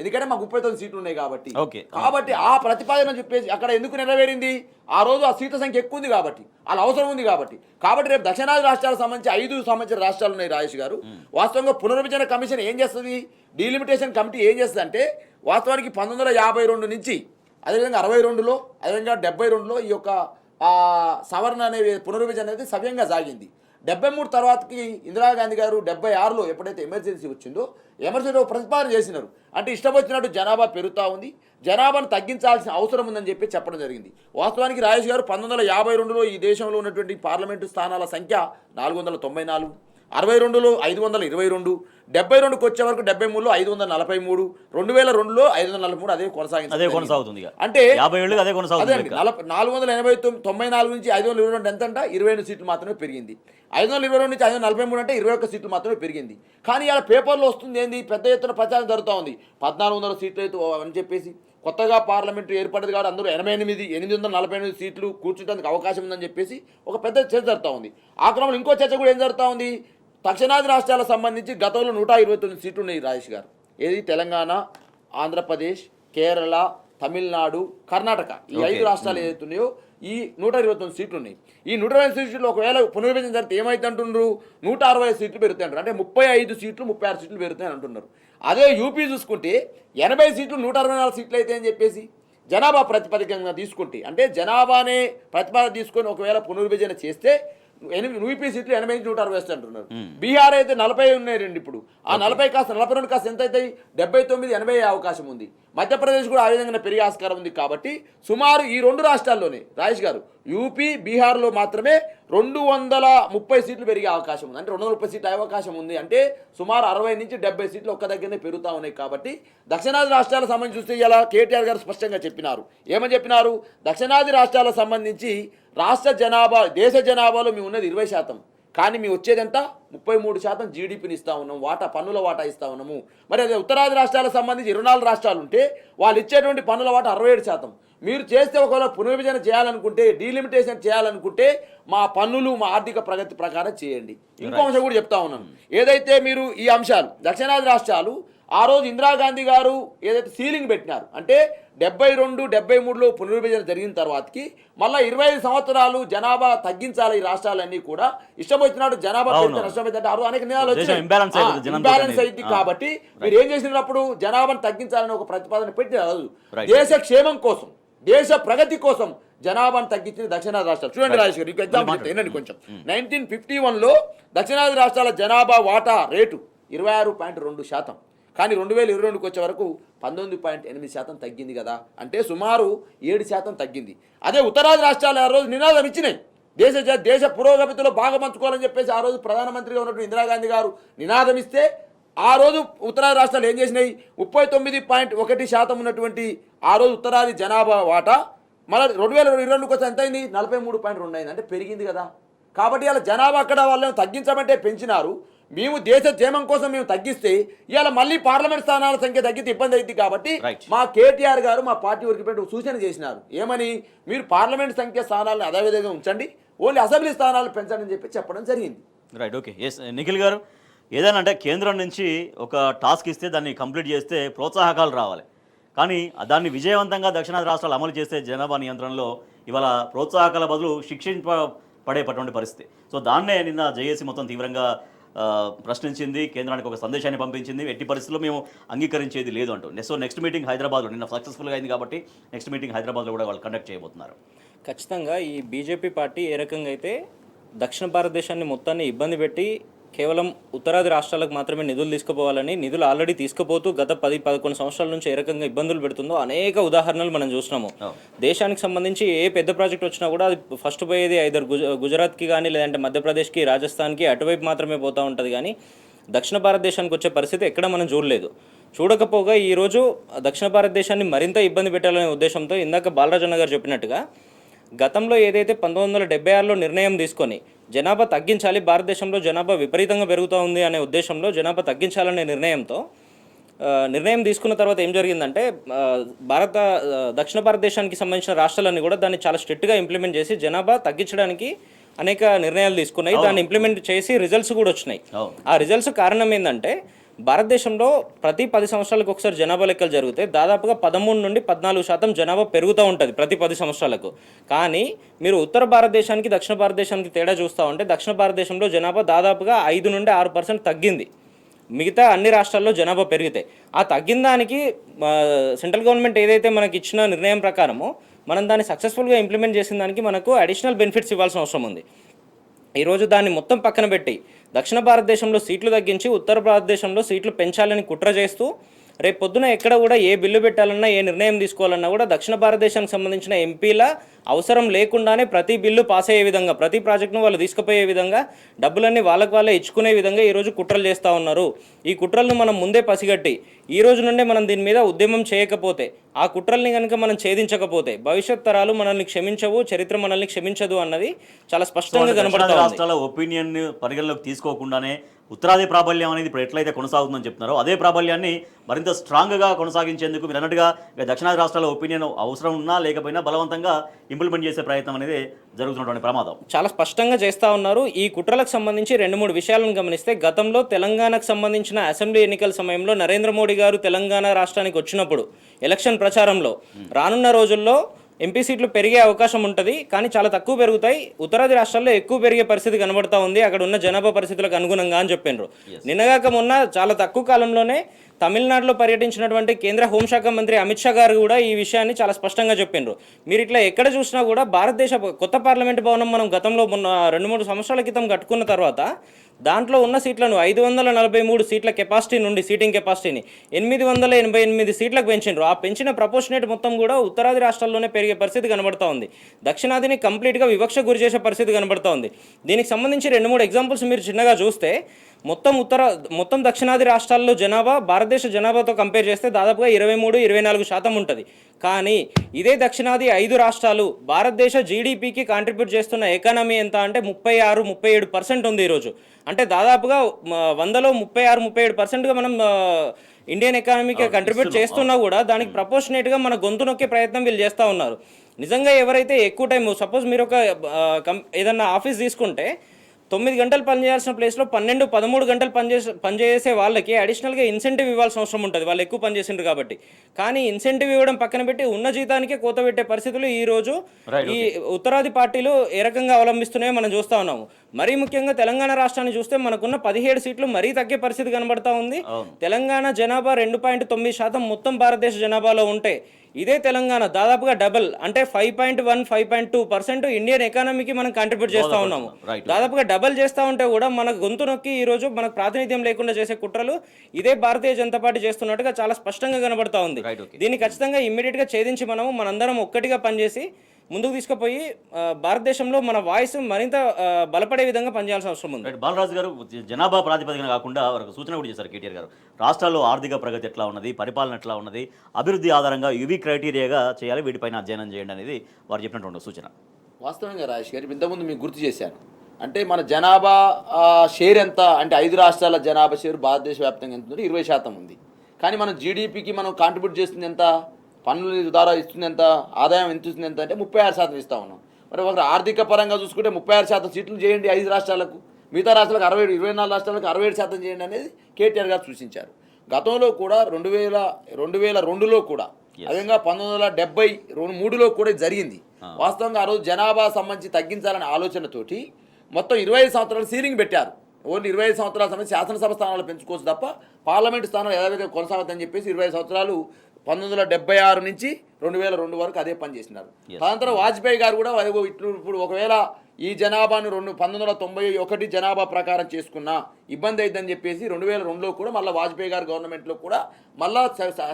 ఎందుకంటే మాకు 39 సీట్లు ఉన్నాయి కాబట్టి. కాబట్టి ఆ ప్రతిపాదన చెప్పేసి అక్కడ ఎందుకు నెరవేరింది? ఆ రోజు ఆ సీట్ల సంఖ్య ఎక్కువ ఉంది కాబట్టి, వాళ్ళ అవసరం ఉంది కాబట్టి. కాబట్టి రేపు దక్షిణాది రాష్ట్రాలకు సంబంధించి 5 సంబంధించిన రాష్ట్రాలు ఉన్నాయి రాజేష్ గారు. వాస్తవంగా పునర్విభజన కమిషన్ ఏం చేస్తుంది, డీలిమిటేషన్ కమిటీ ఏం చేస్తుంది అంటే, వాస్తవానికి 1952 నుంచి, అదేవిధంగా 62లో, అదేవిధంగా 72లో ఈ యొక్క సవరణ అనేది పునర్విభజన అనేది సవ్యంగా సాగింది. 73 తర్వాతకి ఇందిరాగాంధీ గారు 76లో ఎప్పుడైతే ఎమర్జెన్సీ వచ్చిందో, ఎమర్జెన్సీ ప్రతిపాదన చేసినారు. అంటే ఇష్టం వచ్చినట్టు జనాభా పెరుగుతూ ఉంది, జనాభాను తగ్గించాల్సిన అవసరం ఉందని చెప్పి చెప్పడం జరిగింది. వాస్తవానికి రాజేష్ గారు 1952లో ఈ దేశంలో ఉన్నటువంటి పార్లమెంటు స్థానాల సంఖ్య 494, 62లో 522, 72కి వచ్చే వరకు 73లో 543, 2002లో 543 అదే అదే కొనసాగుతుంది ఇక. అంటే 50 ఏళ్ళుగా అదే కొనసాగుతుంది అదే లెక్క. 494 నుంచి 522 ఎంత అంట 22 సీట్లు మాత్రమే పెరిగింది. 522 నుంచి 543 అంటే 21 సీట్లు మాత్రమే పెరిగింది. కానీ ఇలా పేపర్లో వస్తుంది ఏంది, పెద్ద ఎత్తున ప్రచారం జరుగుతూ ఉంది. 1400 సీట్లు అయితే అని చెప్పేసి కొత్తగా పార్లమెంటు ఏర్పడింది కాబట్టి అందరూ 848 సీట్లు కూర్చుంటేందుకు అవకాశం ఉందని చెప్పేసి ఒక పెద్ద చర్చ జరుగుతూ ఉంది. ఆ క్రమంలో ఇంకో చర్చ కూడా ఏం జరుగుతూ ఉంది, దక్షిణాది రాష్ట్రాలకు సంబంధించి గతంలో 129 సీట్లు ఉన్నాయి రాజేష్ గారు. ఏది తెలంగాణ, ఆంధ్రప్రదేశ్, కేరళ, తమిళనాడు, కర్ణాటక ఈ 5 రాష్ట్రాలు ఏదైతే ఉన్నాయో ఈ 129 సీట్లు ఉన్నాయి. ఈ 129 సీట్లు ఒకవేళ పునర్విభజన జరిగితే ఏమైతే అంటున్నారు, 160 సీట్లు పెరుగుతాయి అంటారు. అంటే 35 సీట్లు 36 సీట్లు పెరుగుతాయని అంటున్నారు. అదే యూపీ చూసుకుంటే 80 సీట్లు 164 సీట్లు అయితే అని చెప్పేసి జనాభా ప్రతిపాదికంగా తీసుకుంటే, అంటే జనాభానే ప్రతిపాదన తీసుకొని ఒకవేళ పునర్విభజన చేస్తే యూపీ సీట్లు 80 నుంచి 160 అంటున్నారు. బీహార్ అయితే 40 ఉన్నాయి రెండు. ఇప్పుడు ఆ 40 కాస్త 42 కాస్త ఎంత అవుతాయి, 79, 80 అవకాశం ఉంది. మధ్యప్రదేశ్ కూడా ఆ విధంగా పెరిగే ఆస్కారం ఉంది. కాబట్టి సుమారు ఈ 2 రాష్ట్రాల్లోనే రాజేష్ గారు యూపీ, బీహార్లో మాత్రమే 230 సీట్లు పెరిగే అవకాశం ఉంది. అంటే 230 సీట్లు అవకాశం ఉంది. అంటే సుమారు 60 నుంచి 70 సీట్లు ఒక్క దగ్గరనే పెరుగుతూ ఉన్నాయి. కాబట్టి దక్షిణాది రాష్ట్రాలకు సంబంధించి చూస్తే ఇలా కేటీఆర్ గారు స్పష్టంగా చెప్పినారు. ఏమని చెప్పినారు, దక్షిణాది రాష్ట్రాలకు సంబంధించి రాష్ట్ర జనాభా, దేశ జనాభాలో మేము ఉన్నది 20%, కానీ మేము వచ్చేదంతా 33% జీడిపిని ఇస్తూ ఉన్నాం, పన్నుల వాటా ఇస్తూ ఉన్నాము. మరి అదే ఉత్తరాది రాష్ట్రాలకు సంబంధించి 24 రాష్ట్రాలు ఉంటే వాళ్ళు ఇచ్చేటువంటి పన్నుల వాటా 67%. మీరు చేస్తే ఒకవేళ పునర్విభజన చేయాలనుకుంటే, డీలిమిటేషన్ చేయాలనుకుంటే మా పన్నులు మా ఆర్థిక ప్రగతి ప్రకారం చేయండి. ఇంకో అంశం కూడా చెప్తా ఉన్నాను. ఏదైతే మీరు ఈ అంశాలు దక్షిణాది రాష్ట్రాలు ఆ రోజు ఇందిరాగాంధీ గారు ఏదైతే సీలింగ్ పెట్టినారు, అంటే 72, 73లో పునర్విభజన జరిగిన తర్వాతకి మళ్ళీ 25 సంవత్సరాలు జనాభా తగ్గించాలి. ఈ రాష్ట్రాలన్నీ కూడా ఇష్టం వచ్చినట్టు జనాభా నష్టం అయితే ఆ రోజు అనేక నినాదాలు వచ్చాయి, ఇంబ్యాలెన్స్ అయింది. కాబట్టి మీరు ఏం చేసినప్పుడు జనాభాను తగ్గించాలని ఒక ప్రతిపాదన పెట్టినారు. దేశ క్షేమం కోసం, దేశ ప్రగతి కోసం జనాభాను తగ్గించిన దక్షిణాది రాష్ట్రాలు. చూడండి రాజేష్ గారు, మీకు ఎగ్జాంపుల్ చెప్తే ఏంటండి కొంచెం. 1951లో దక్షిణాది రాష్ట్రాల జనాభా వాటా రేటు 26.2%, కానీ 2022కి వచ్చే వరకు 19.8% తగ్గింది కదా. అంటే సుమారు 7% తగ్గింది. అదే ఉత్తరాది రాష్ట్రాలు ఆ రోజు నినాదం ఇచ్చినాయి, దేశ పురోగతిలో భాగపంచుకోవాలని చెప్పేసి ఆ రోజు ప్రధానమంత్రిగా ఉన్నటువంటి ఇందిరాగాంధీ గారు నినాదం ఇస్తే ఆ రోజు ఉత్తరాది రాష్ట్రాలు ఏం చేసినాయి, 39.1% ఉన్నటువంటి ఆ రోజు ఉత్తరాది జనాభా వాటా మళ్ళీ 2022కి వచ్చి ఎంత అయింది, 43.2 అయింది. అంటే పెరిగింది కదా. కాబట్టి అలా జనాభా అక్కడ వాళ్ళని తగ్గించమంటే పెంచినారు. మేము దేశ క్షేమం కోసం మేము తగ్గిస్తే ఇవాళ మళ్ళీ పార్లమెంట్ స్థానాల సంఖ్య తగ్గితే ఇబ్బంది అయింది. కాబట్టి మా కేటీఆర్ గారు మా పార్టీ వరకు పెట్టి సూచన చేసినారు. ఏమని, మీరు పార్లమెంట్ సంఖ్య స్థానాలను అదేవిధంగా ఉంచండి, ఓన్లీ అసెంబ్లీ స్థానాలు పెంచండి అని చెప్పి చెప్పడం జరిగింది. Right, okay. ఎస్ నిఖిల్ గారు, ఏదైనా అంటే కేంద్రం నుంచి ఒక టాస్క్ ఇస్తే దాన్ని కంప్లీట్ చేస్తే ప్రోత్సాహకాలు రావాలి, కానీ దాన్ని విజయవంతంగా దక్షిణాది రాష్ట్రాలు అమలు చేస్తే జనాభా నియంత్రణలో ఇవాళ ప్రోత్సాహకాల బదులు పడేటటువంటి పరిస్థితి. సో దాన్నే నిన్న జేఏసీ మొత్తం తీవ్రంగా ప్రశ్నించింది, కేంద్రానికి ఒక సందేశాన్ని పంపించింది. ఎట్టి పరిస్థితుల్లో మేము అంగీకరించేది లేదు అంటూ. సో నెక్స్ట్ మీటింగ్ హైదరాబాద్లో నిన్న సక్సెస్ఫుల్గా అయింది కాబట్టి నెక్స్ట్ మీటింగ్ హైదరాబాద్లో కూడా వాళ్ళు కండక్ట్ చేయబోతున్నారు. ఖచ్చితంగా ఈ బీజేపీ పార్టీ ఏ రకంగా అయితే దక్షిణ భారతదేశాన్ని మొత్తాన్ని ఇబ్బంది పెట్టి కేవలం ఉత్తరాది రాష్ట్రాలకు మాత్రమే నిధులు తీసుకుపోవాలని, నిధులు ఆల్రెడీ తీసుకుపోతూ గత 10-11 సంవత్సరాల నుంచి ఏ రకంగా ఇబ్బందులు పెడుతుందో అనేక ఉదాహరణలు మనం చూసినాము. దేశానికి సంబంధించి ఏ పెద్ద ప్రాజెక్ట్ వచ్చినా కూడా అది ఫస్ట్ పోయేది ఐదర్ గుజరాత్కి కానీ లేదంటే మధ్యప్రదేశ్కి, రాజస్థాన్కి అటువైపు మాత్రమే పోతూ ఉంటుంది. కానీ దక్షిణ భారతదేశానికి వచ్చే పరిస్థితి ఎక్కడ మనం చూడలేదు. చూడకపోగా ఈరోజు దక్షిణ భారతదేశాన్ని మరింత ఇబ్బంది పెట్టాలనే ఉద్దేశంతో ఇందాక బాలరాజన్న గారు చెప్పినట్టుగా గతంలో ఏదైతే 1976లో నిర్ణయం తీసుకొని జనాభా తగ్గించాలి, భారతదేశంలో జనాభా విపరీతంగా పెరుగుతూ ఉంది అనే ఉద్దేశంలో జనాభా తగ్గించాలనే నిర్ణయం తీసుకున్న తర్వాత ఏం జరిగిందంటే దక్షిణ భారతదేశానికి సంబంధించిన రాష్ట్రాలన్నీ కూడా దాన్ని చాలా స్ట్రిక్ట్గా ఇంప్లిమెంట్ చేసి జనాభా తగ్గించడానికి అనేక నిర్ణయాలు తీసుకున్నాయి. దాన్ని ఇంప్లిమెంట్ చేసి రిజల్ట్స్ కూడా వచ్చినాయి. ఆ రిజల్ట్స్ కారణం ఏంటంటే భారతదేశంలో ప్రతి 10 సంవత్సరాలకు ఒకసారి జనాభా లెక్కలు జరిగితే దాదాపుగా 13 నుండి 14% జనాభా పెరుగుతూ ఉంటుంది ప్రతి 10 సంవత్సరాలకు. కానీ మీరు ఉత్తర భారతదేశానికి దక్షిణ భారతదేశానికి తేడా చూస్తూ ఉంటే దక్షిణ భారతదేశంలో జనాభా దాదాపుగా 5 నుండి 6% తగ్గింది. మిగతా అన్ని రాష్ట్రాల్లో జనాభా పెరిగితే ఆ తగ్గిన దానికి సెంట్రల్ గవర్నమెంట్ ఏదైతే మనకి ఇచ్చిన నిర్ణయం ప్రకారమో మనం దాన్ని సక్సెస్ఫుల్గా ఇంప్లిమెంట్ చేసిన దానికి మనకు అడిషనల్ బెనిఫిట్స్ ఇవ్వాల్సిన అవసరం ఉంది. ఈరోజు దాన్ని మొత్తం పక్కన పెట్టి దక్షిణ భారతదేశంలో సీట్లు తగ్గించి ఉత్తర భారతదేశంలో సీట్లు పెంచాలని కుట్ర చేస్తూ రేపు పొద్దున ఎక్కడ కూడా ఏ బిల్లు పెట్టాలన్నా ఏ నిర్ణయం తీసుకోవాలన్నా కూడా దక్షిణ భారతదేశానికి సంబంధించిన ఎంపీల అవసరం లేకుండానే ప్రతి బిల్లు పాస్ అయ్యే విధంగా, ప్రతి ప్రాజెక్టును వాళ్ళు తీసుకుపోయే విధంగా, డబ్బులన్నీ వాళ్ళకి వాళ్ళే ఇచ్చుకునే విధంగా ఈరోజు కుట్రలు చేస్తూ ఉన్నారు. ఈ కుట్రలను మనం ముందే పసిగట్టి ఈ రోజు నుండే మనం దీని మీద ఉద్యమం చేయకపోతే, ఆ కుట్రల్ని కనుక మనం ఛేదించకపోతే భవిష్యత్ తరాలు మనల్ని క్షమించవు, చరిత్ర మనల్ని క్షమించదు అన్నది చాలా స్పష్టంగా కనబడుతుంది. రాష్ట్రాల ఒపీనియన్ పరిగణలోకి తీసుకోకుండానే ఉత్తరాది ప్రాబల్యం అనేది ఇప్పుడు ఎట్లయితే కొనసాగుతుందని చెప్తున్నారో అదే ప్రాబల్యాన్ని మరింత స్ట్రాంగ్గా కొనసాగించేందుకు మీరు అన్నట్టుగా దక్షిణాది రాష్ట్రాల ఒపీనియన్ అవసరం ఉన్నా లేకపోయినా బలవంతంగా ఇంప్లిమెంట్ చేసే ప్రయత్నం అనేది జరుగుతున్నటువంటి ప్రమాదం చాలా స్పష్టంగా చేస్తూ ఉన్నారు. ఈ కుట్రలకు సంబంధించి 2-3 విషయాలను గమనిస్తే, గతంలో తెలంగాణకు సంబంధించిన అసెంబ్లీ ఎన్నికల సమయంలో నరేంద్ర మోడీ గారు తెలంగాణ రాష్ట్రానికి వచ్చినప్పుడు ఎలక్షన్ ప్రచారంలో రానున్న రోజుల్లో ఎంపీ సీట్లు పెరిగే అవకాశం ఉంటుంది, కానీ చాలా తక్కువ పెరుగుతాయి, ఉత్తరాది రాష్ట్రాల్లో ఎక్కువ పెరిగే పరిస్థితి కనబడతా ఉంది అక్కడ ఉన్న జనాభా పరిస్థితులకు అనుగుణంగా అని చెప్పినారు. నిన్నగాక మొన్న చాలా తక్కువ కాలంలోనే తమిళనాడులో పర్యటించినటువంటి కేంద్ర హోంశాఖ మంత్రి అమిత్ షా గారు కూడా ఈ విషయాన్ని చాలా స్పష్టంగా చెప్పినారు. మీరు ఇట్లా ఎక్కడ చూసినా కూడా భారతదేశ కొత్త పార్లమెంట్ భవనం మనం గతంలో మొన్న 2-3 సంవత్సరాల క్రితం కట్టుకున్న తర్వాత దాంట్లో ఉన్న సీట్లను 543 సీట్ల కెపాసిటీ నుండి సీటింగ్ కెపాసిటీని 888 సీట్లకు పెంచిండ్రు. ఆ పెంచిన ప్రపోర్షనేట్ మొత్తం కూడా ఉత్తరాది రాష్ట్రాల్లోనే పెరిగే పరిస్థితి కనబడతా ఉంది. దక్షిణాదిని కంప్లీట్గా వివక్ష గురి చేసే పరిస్థితి కనబడతా ఉంది. దీనికి సంబంధించి 2-3 ఎగ్జాంపుల్స్ మీరు చిన్నగా చూస్తే, మొత్తం దక్షిణాది రాష్ట్రాల్లో జనాభా భారతదేశ జనాభాతో కంపేర్ చేస్తే దాదాపుగా 23-24% ఉంటుంది. కానీ ఇదే దక్షిణాది 5 రాష్ట్రాలు భారతదేశ జీడిపికి కాంట్రిబ్యూట్ చేస్తున్న ఎకానమీ ఎంత అంటే 36-37% ఉంది ఈరోజు. అంటే దాదాపుగా 100లో 36-37%గా మనం ఇండియన్ ఎకానమీకి కంట్రిబ్యూట్ చేస్తున్నా కూడా దానికి ప్రపోర్షనేట్గా మన గొంతు నొక్కే ప్రయత్నం వీళ్ళు చేస్తూ ఉన్నారు. నిజంగా ఎవరైతే ఎక్కువ టైం, సపోజ్ మీరు ఒక ఏదన్నా ఆఫీస్ తీసుకుంటే 9 గంటలు పనిచేయాల్సిన ప్లేస్లో 12-13 గంటలు పనిచేసే వాళ్ళకి అడిషనల్గా ఇన్సెంటివ్ ఇవ్వాల్సిన అవసరం ఉంటుంది, వాళ్ళు ఎక్కువ పనిచేసిండ్రు కాబట్టి. కానీ ఇన్సెంటివ్ ఇవ్వడం పక్కన పెట్టి ఉన్న జీతానికే కోత పెట్టే పరిస్థితులు ఈరోజు ఈ ఉత్తరాది పార్టీలు ఏ రకంగా అవలంబిస్తున్నాయో మనం చూస్తూ ఉన్నాము. మరీ ముఖ్యంగా తెలంగాణ రాష్ట్రాన్ని చూస్తే మనకున్న 17 సీట్లు మరీ తగ్గే పరిస్థితి కనబడతా ఉంది. తెలంగాణ జనాభా 2.9% మొత్తం భారతదేశ జనాభాలో ఉంటే ఇదే తెలంగాణ దాదాపుగా డబల్, అంటే 5.1-5.2% ఇండియన్ ఎకానమీకి మనం కాంట్రిబ్యూట్ చేస్తూ ఉన్నాము. దాదాపుగా డబల్ చేస్తూ ఉంటే కూడా మన గొంతు నొక్కి ఈరోజు మనకు ప్రాతినిధ్యం లేకుండా చేసే కుట్రలు ఇదే భారతీయ జనతా పార్టీ చేస్తున్నట్టుగా చాలా స్పష్టంగా కనబడతా ఉంది. దీన్ని ఖచ్చితంగా ఇమ్మీడియట్గా ఛేదించి మనందరం ఒక్కటిగా పనిచేసి ముందుకు తీసుకుపోయి భారతదేశంలో మన వాయిస్ మరింత బలపడే విధంగా పనిచేయాల్సిన అవసరం ఉంది. బాలరాజు గారు జనాభా ప్రాతిపదికన కాకుండా ఒక సూచన కూడా చేశారు కేటీఆర్ గారు. రాష్ట్రాల్లో ఆర్థిక ప్రగతి ఎట్లా ఉన్నది, పరిపాలన ఎట్లా ఉన్నది, అభివృద్ధి ఆధారంగా యువి క్రైటీరియాగా చేయాలి, వీటిపైన అధ్యయనం చేయండి అనేది వారు చెప్పినటువంటి సూచన. వాస్తవంగా రాజేష్ గారు ఇంతకుముందు మీకు గుర్తు చేశాను. అంటే మన జనాభా షేర్ ఎంత అంటే 5 రాష్ట్రాల జనాభా షేర్ భారతదేశ వ్యాప్తంగా ఎంత ఉంది, 20% ఉంది. కానీ మన జీడిపికి మనం కాంట్రిబ్యూట్ చేస్తుంది ఎంత, పన్నుల ద్వారా ఇస్తుంది ఎంత, ఆదాయం ఎంత ఇస్తుంది ఎంత అంటే 36% ఇస్తూ ఉన్నాం. మరి ఒక ఆర్థిక పరంగా చూసుకుంటే 36% సీట్లు చేయండి 5 రాష్ట్రాలకు, మిగతా రాష్ట్రాలకు 24 రాష్ట్రాలకు 67% చేయండి అనేది కేటీఆర్ గారు సూచించారు. గతంలో కూడా 2002లో కూడా అదేవిధంగా 1973లో కూడా జరిగింది. వాస్తవంగా ఆ రోజు జనాభా సంబంధించి తగ్గించాలనే ఆలోచనతోటి మొత్తం 25 సంవత్సరాలు సీలింగ్ పెట్టారు. ఓన్లీ 25 సంవత్సరాల సంబంధించి శాసనసభ స్థానాలు పెంచుకోవచ్చు తప్ప పార్లమెంటు స్థానాలు యథావిధిగా కొనసాగుతుందని చెప్పేసి 20 సంవత్సరాలు 1976 నుంచి 2002 వరకు అదే పని చేసినారు. తదనంతరం వాజ్పేయి గారు కూడా ఇప్పుడు ఒకవేళ ఈ జనాభాను 1991 జనాభా ప్రకారం చేసుకున్నా ఇబ్బంది అయిద్దని చెప్పేసి 2002లో కూడా మళ్ళీ వాజ్పేయి గారు గవర్నమెంట్లో కూడా మళ్ళీ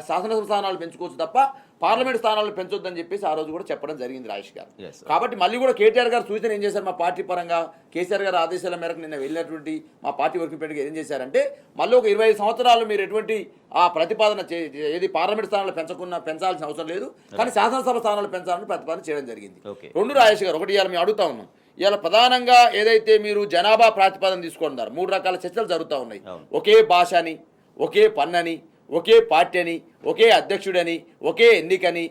శాసనసభ స్థానాలు పెంచుకోవచ్చు తప్ప పార్లమెంట్ స్థానాలు పెంచొద్దని చెప్పేసి ఆ రోజు కూడా చెప్పడం జరిగింది రాజేష్ గారు. కాబట్టి మళ్ళీ కూడా కేటీఆర్ గారు సూచన ఏం చేశారు, మా పార్టీ పరంగా కేసీఆర్ గారు ఆదేశాల మేరకు నిన్న వెళ్ళినటువంటి మా పార్టీ వర్కింగ్ ప్రెసిడెంట్ ఏం చేశారంటే మళ్ళీ ఒక 20 సంవత్సరాలు మీరు ఎటువంటి ఆ ప్రతిపాదన ఏది పార్లమెంట్ స్థానాలు పెంచాల్సిన అవసరం లేదు, కానీ శాసనసభ స్థానాలు పెంచాలని ప్రతిపాదన చేయడం జరిగింది. 2 రాజేష్ గారు, ఒకటి ఇవాళ మేము అడుగుతా ఉన్నాం, ఇవాళ ప్రధానంగా ఏదైతే మీరు జనాభా ప్రాతిపాదన తీసుకుంటున్నారు 3 రకాల చర్చలు జరుగుతూ ఉన్నాయి. ఒకే భాష అని, ఒకే పన్నని, ఒకే పార్టీ అని, ఒకే అధ్యక్షుడని, ఒకే ఎన్నికని,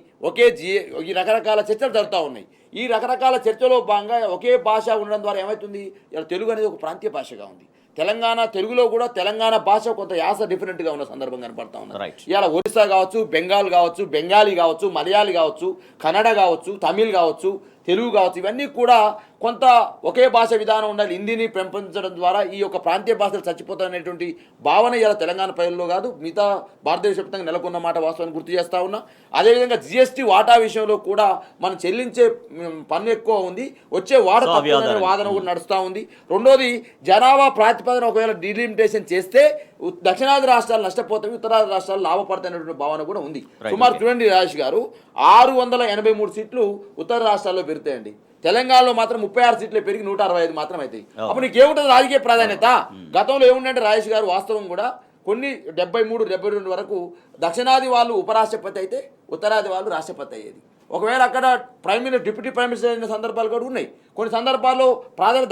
ఈ రకరకాల చర్చలు జరుగుతూ ఉన్నాయి. ఈ రకరకాల చర్చలో భాగంగా ఒకే భాష ఉండడం ద్వారా ఏమవుతుంది, ఇలా తెలుగు అనేది ఒక ప్రాంతీయ భాషగా ఉంది. తెలంగాణ తెలుగులో కూడా తెలంగాణ భాష కొంత యాస డిఫరెంట్గా ఉన్న సందర్భం కనపడతా ఉంది. ఇవాళ ఒరిస్సా కావచ్చు, బెంగాల్ కావచ్చు, బెంగాలీ కావచ్చు, మలయాళీ కావచ్చు, కన్నడ కావచ్చు, తమిళ్ కావచ్చు, తెలుగు కావచ్చు, ఇవన్నీ కూడా కొంత ఒకే భాష విధానం ఉండాలి. హిందీని పెంపొందించడం ద్వారా ఈ యొక్క ప్రాంతీయ భాషలు చచ్చిపోతాయనేటువంటి భావన ఇలా తెలంగాణ ప్రజల్లో కాదు మిగతా భారతదేశ వ్యాప్తంగా నెలకొన్న మాట వాస్తవాన్ని గుర్తు చేస్తూ ఉన్నా. అదేవిధంగా జిఎస్టీ వాటా విషయంలో కూడా మనం చెల్లించే పన్ను ఎక్కువ ఉంది, వచ్చే వాటా వాదన కూడా నడుస్తూ ఉంది. రెండోది జనాభా ప్రాతిపదన ఒకవేళ డిలిమిటేషన్ చేస్తే దక్షిణాది రాష్ట్రాలు నష్టపోతాయి, ఉత్తరాది రాష్ట్రాలు లాభపడతాయనేటువంటి భావన కూడా ఉంది. సుమారు చూడండి రాజేష్ గారు, 683 సీట్లు ఉత్తర రాష్ట్రాల్లో పెరుగుతాయండి. తెలంగాణలో మాత్రం 36 సీట్లు పెరిగి 165 మాత్రం అవుతాయి. అప్పుడు నీకేముంటుంది రాజకీయ ప్రాధాన్యత? గతంలో ఏముందంటే రాజేష్ గారు, వాస్తవం కూడా కొన్ని 73, 72 వరకు దక్షిణాది వాళ్ళు ఉపరాష్ట్రపతి అయితే ఉత్తరాది వాళ్ళు రాష్ట్రపతి అయ్యేది. ఒకవేళ అక్కడ డిప్యూటీ ప్రైమ్ మినిస్టర్ అయిన సందర్భాలు కూడా ఉన్నాయి. కొన్ని సందర్భాల్లో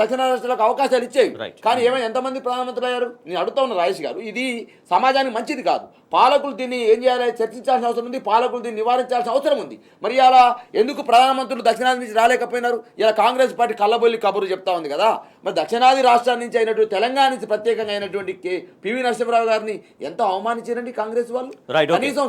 దక్షిణ రాష్ట్రాలకు అవకాశాలు ఇచ్చేవి. కానీ ఏమైనా ఎంతమంది ప్రధానమంత్రులు అయ్యారు? నేను అడుగుతా ఉన్న రాజేష్ గారు, ఇది సమాజానికి మంచిది కాదు. పాలకులు దీన్ని ఏం చేయాలి? చర్చించాల్సిన అవసరం ఉంది. పాలకులు దీన్ని నివారించాల్సిన అవసరం ఉంది. మరి ఇలా ఎందుకు ప్రధానమంత్రులు దక్షిణాది నుంచి రాలేకపోయినారు? ఇలా కాంగ్రెస్ పార్టీ కళ్ళబొల్లి కబురు చెప్తా ఉంది కదా. మరి దక్షిణాది రాష్ట్రాల నుంచి అయినటువంటి, తెలంగాణ నుంచి ప్రత్యేకంగా అయినటువంటి పివి నరసింహరావు గారిని ఎంత అవమానించారండి కాంగ్రెస్ వాళ్ళు. కనీసం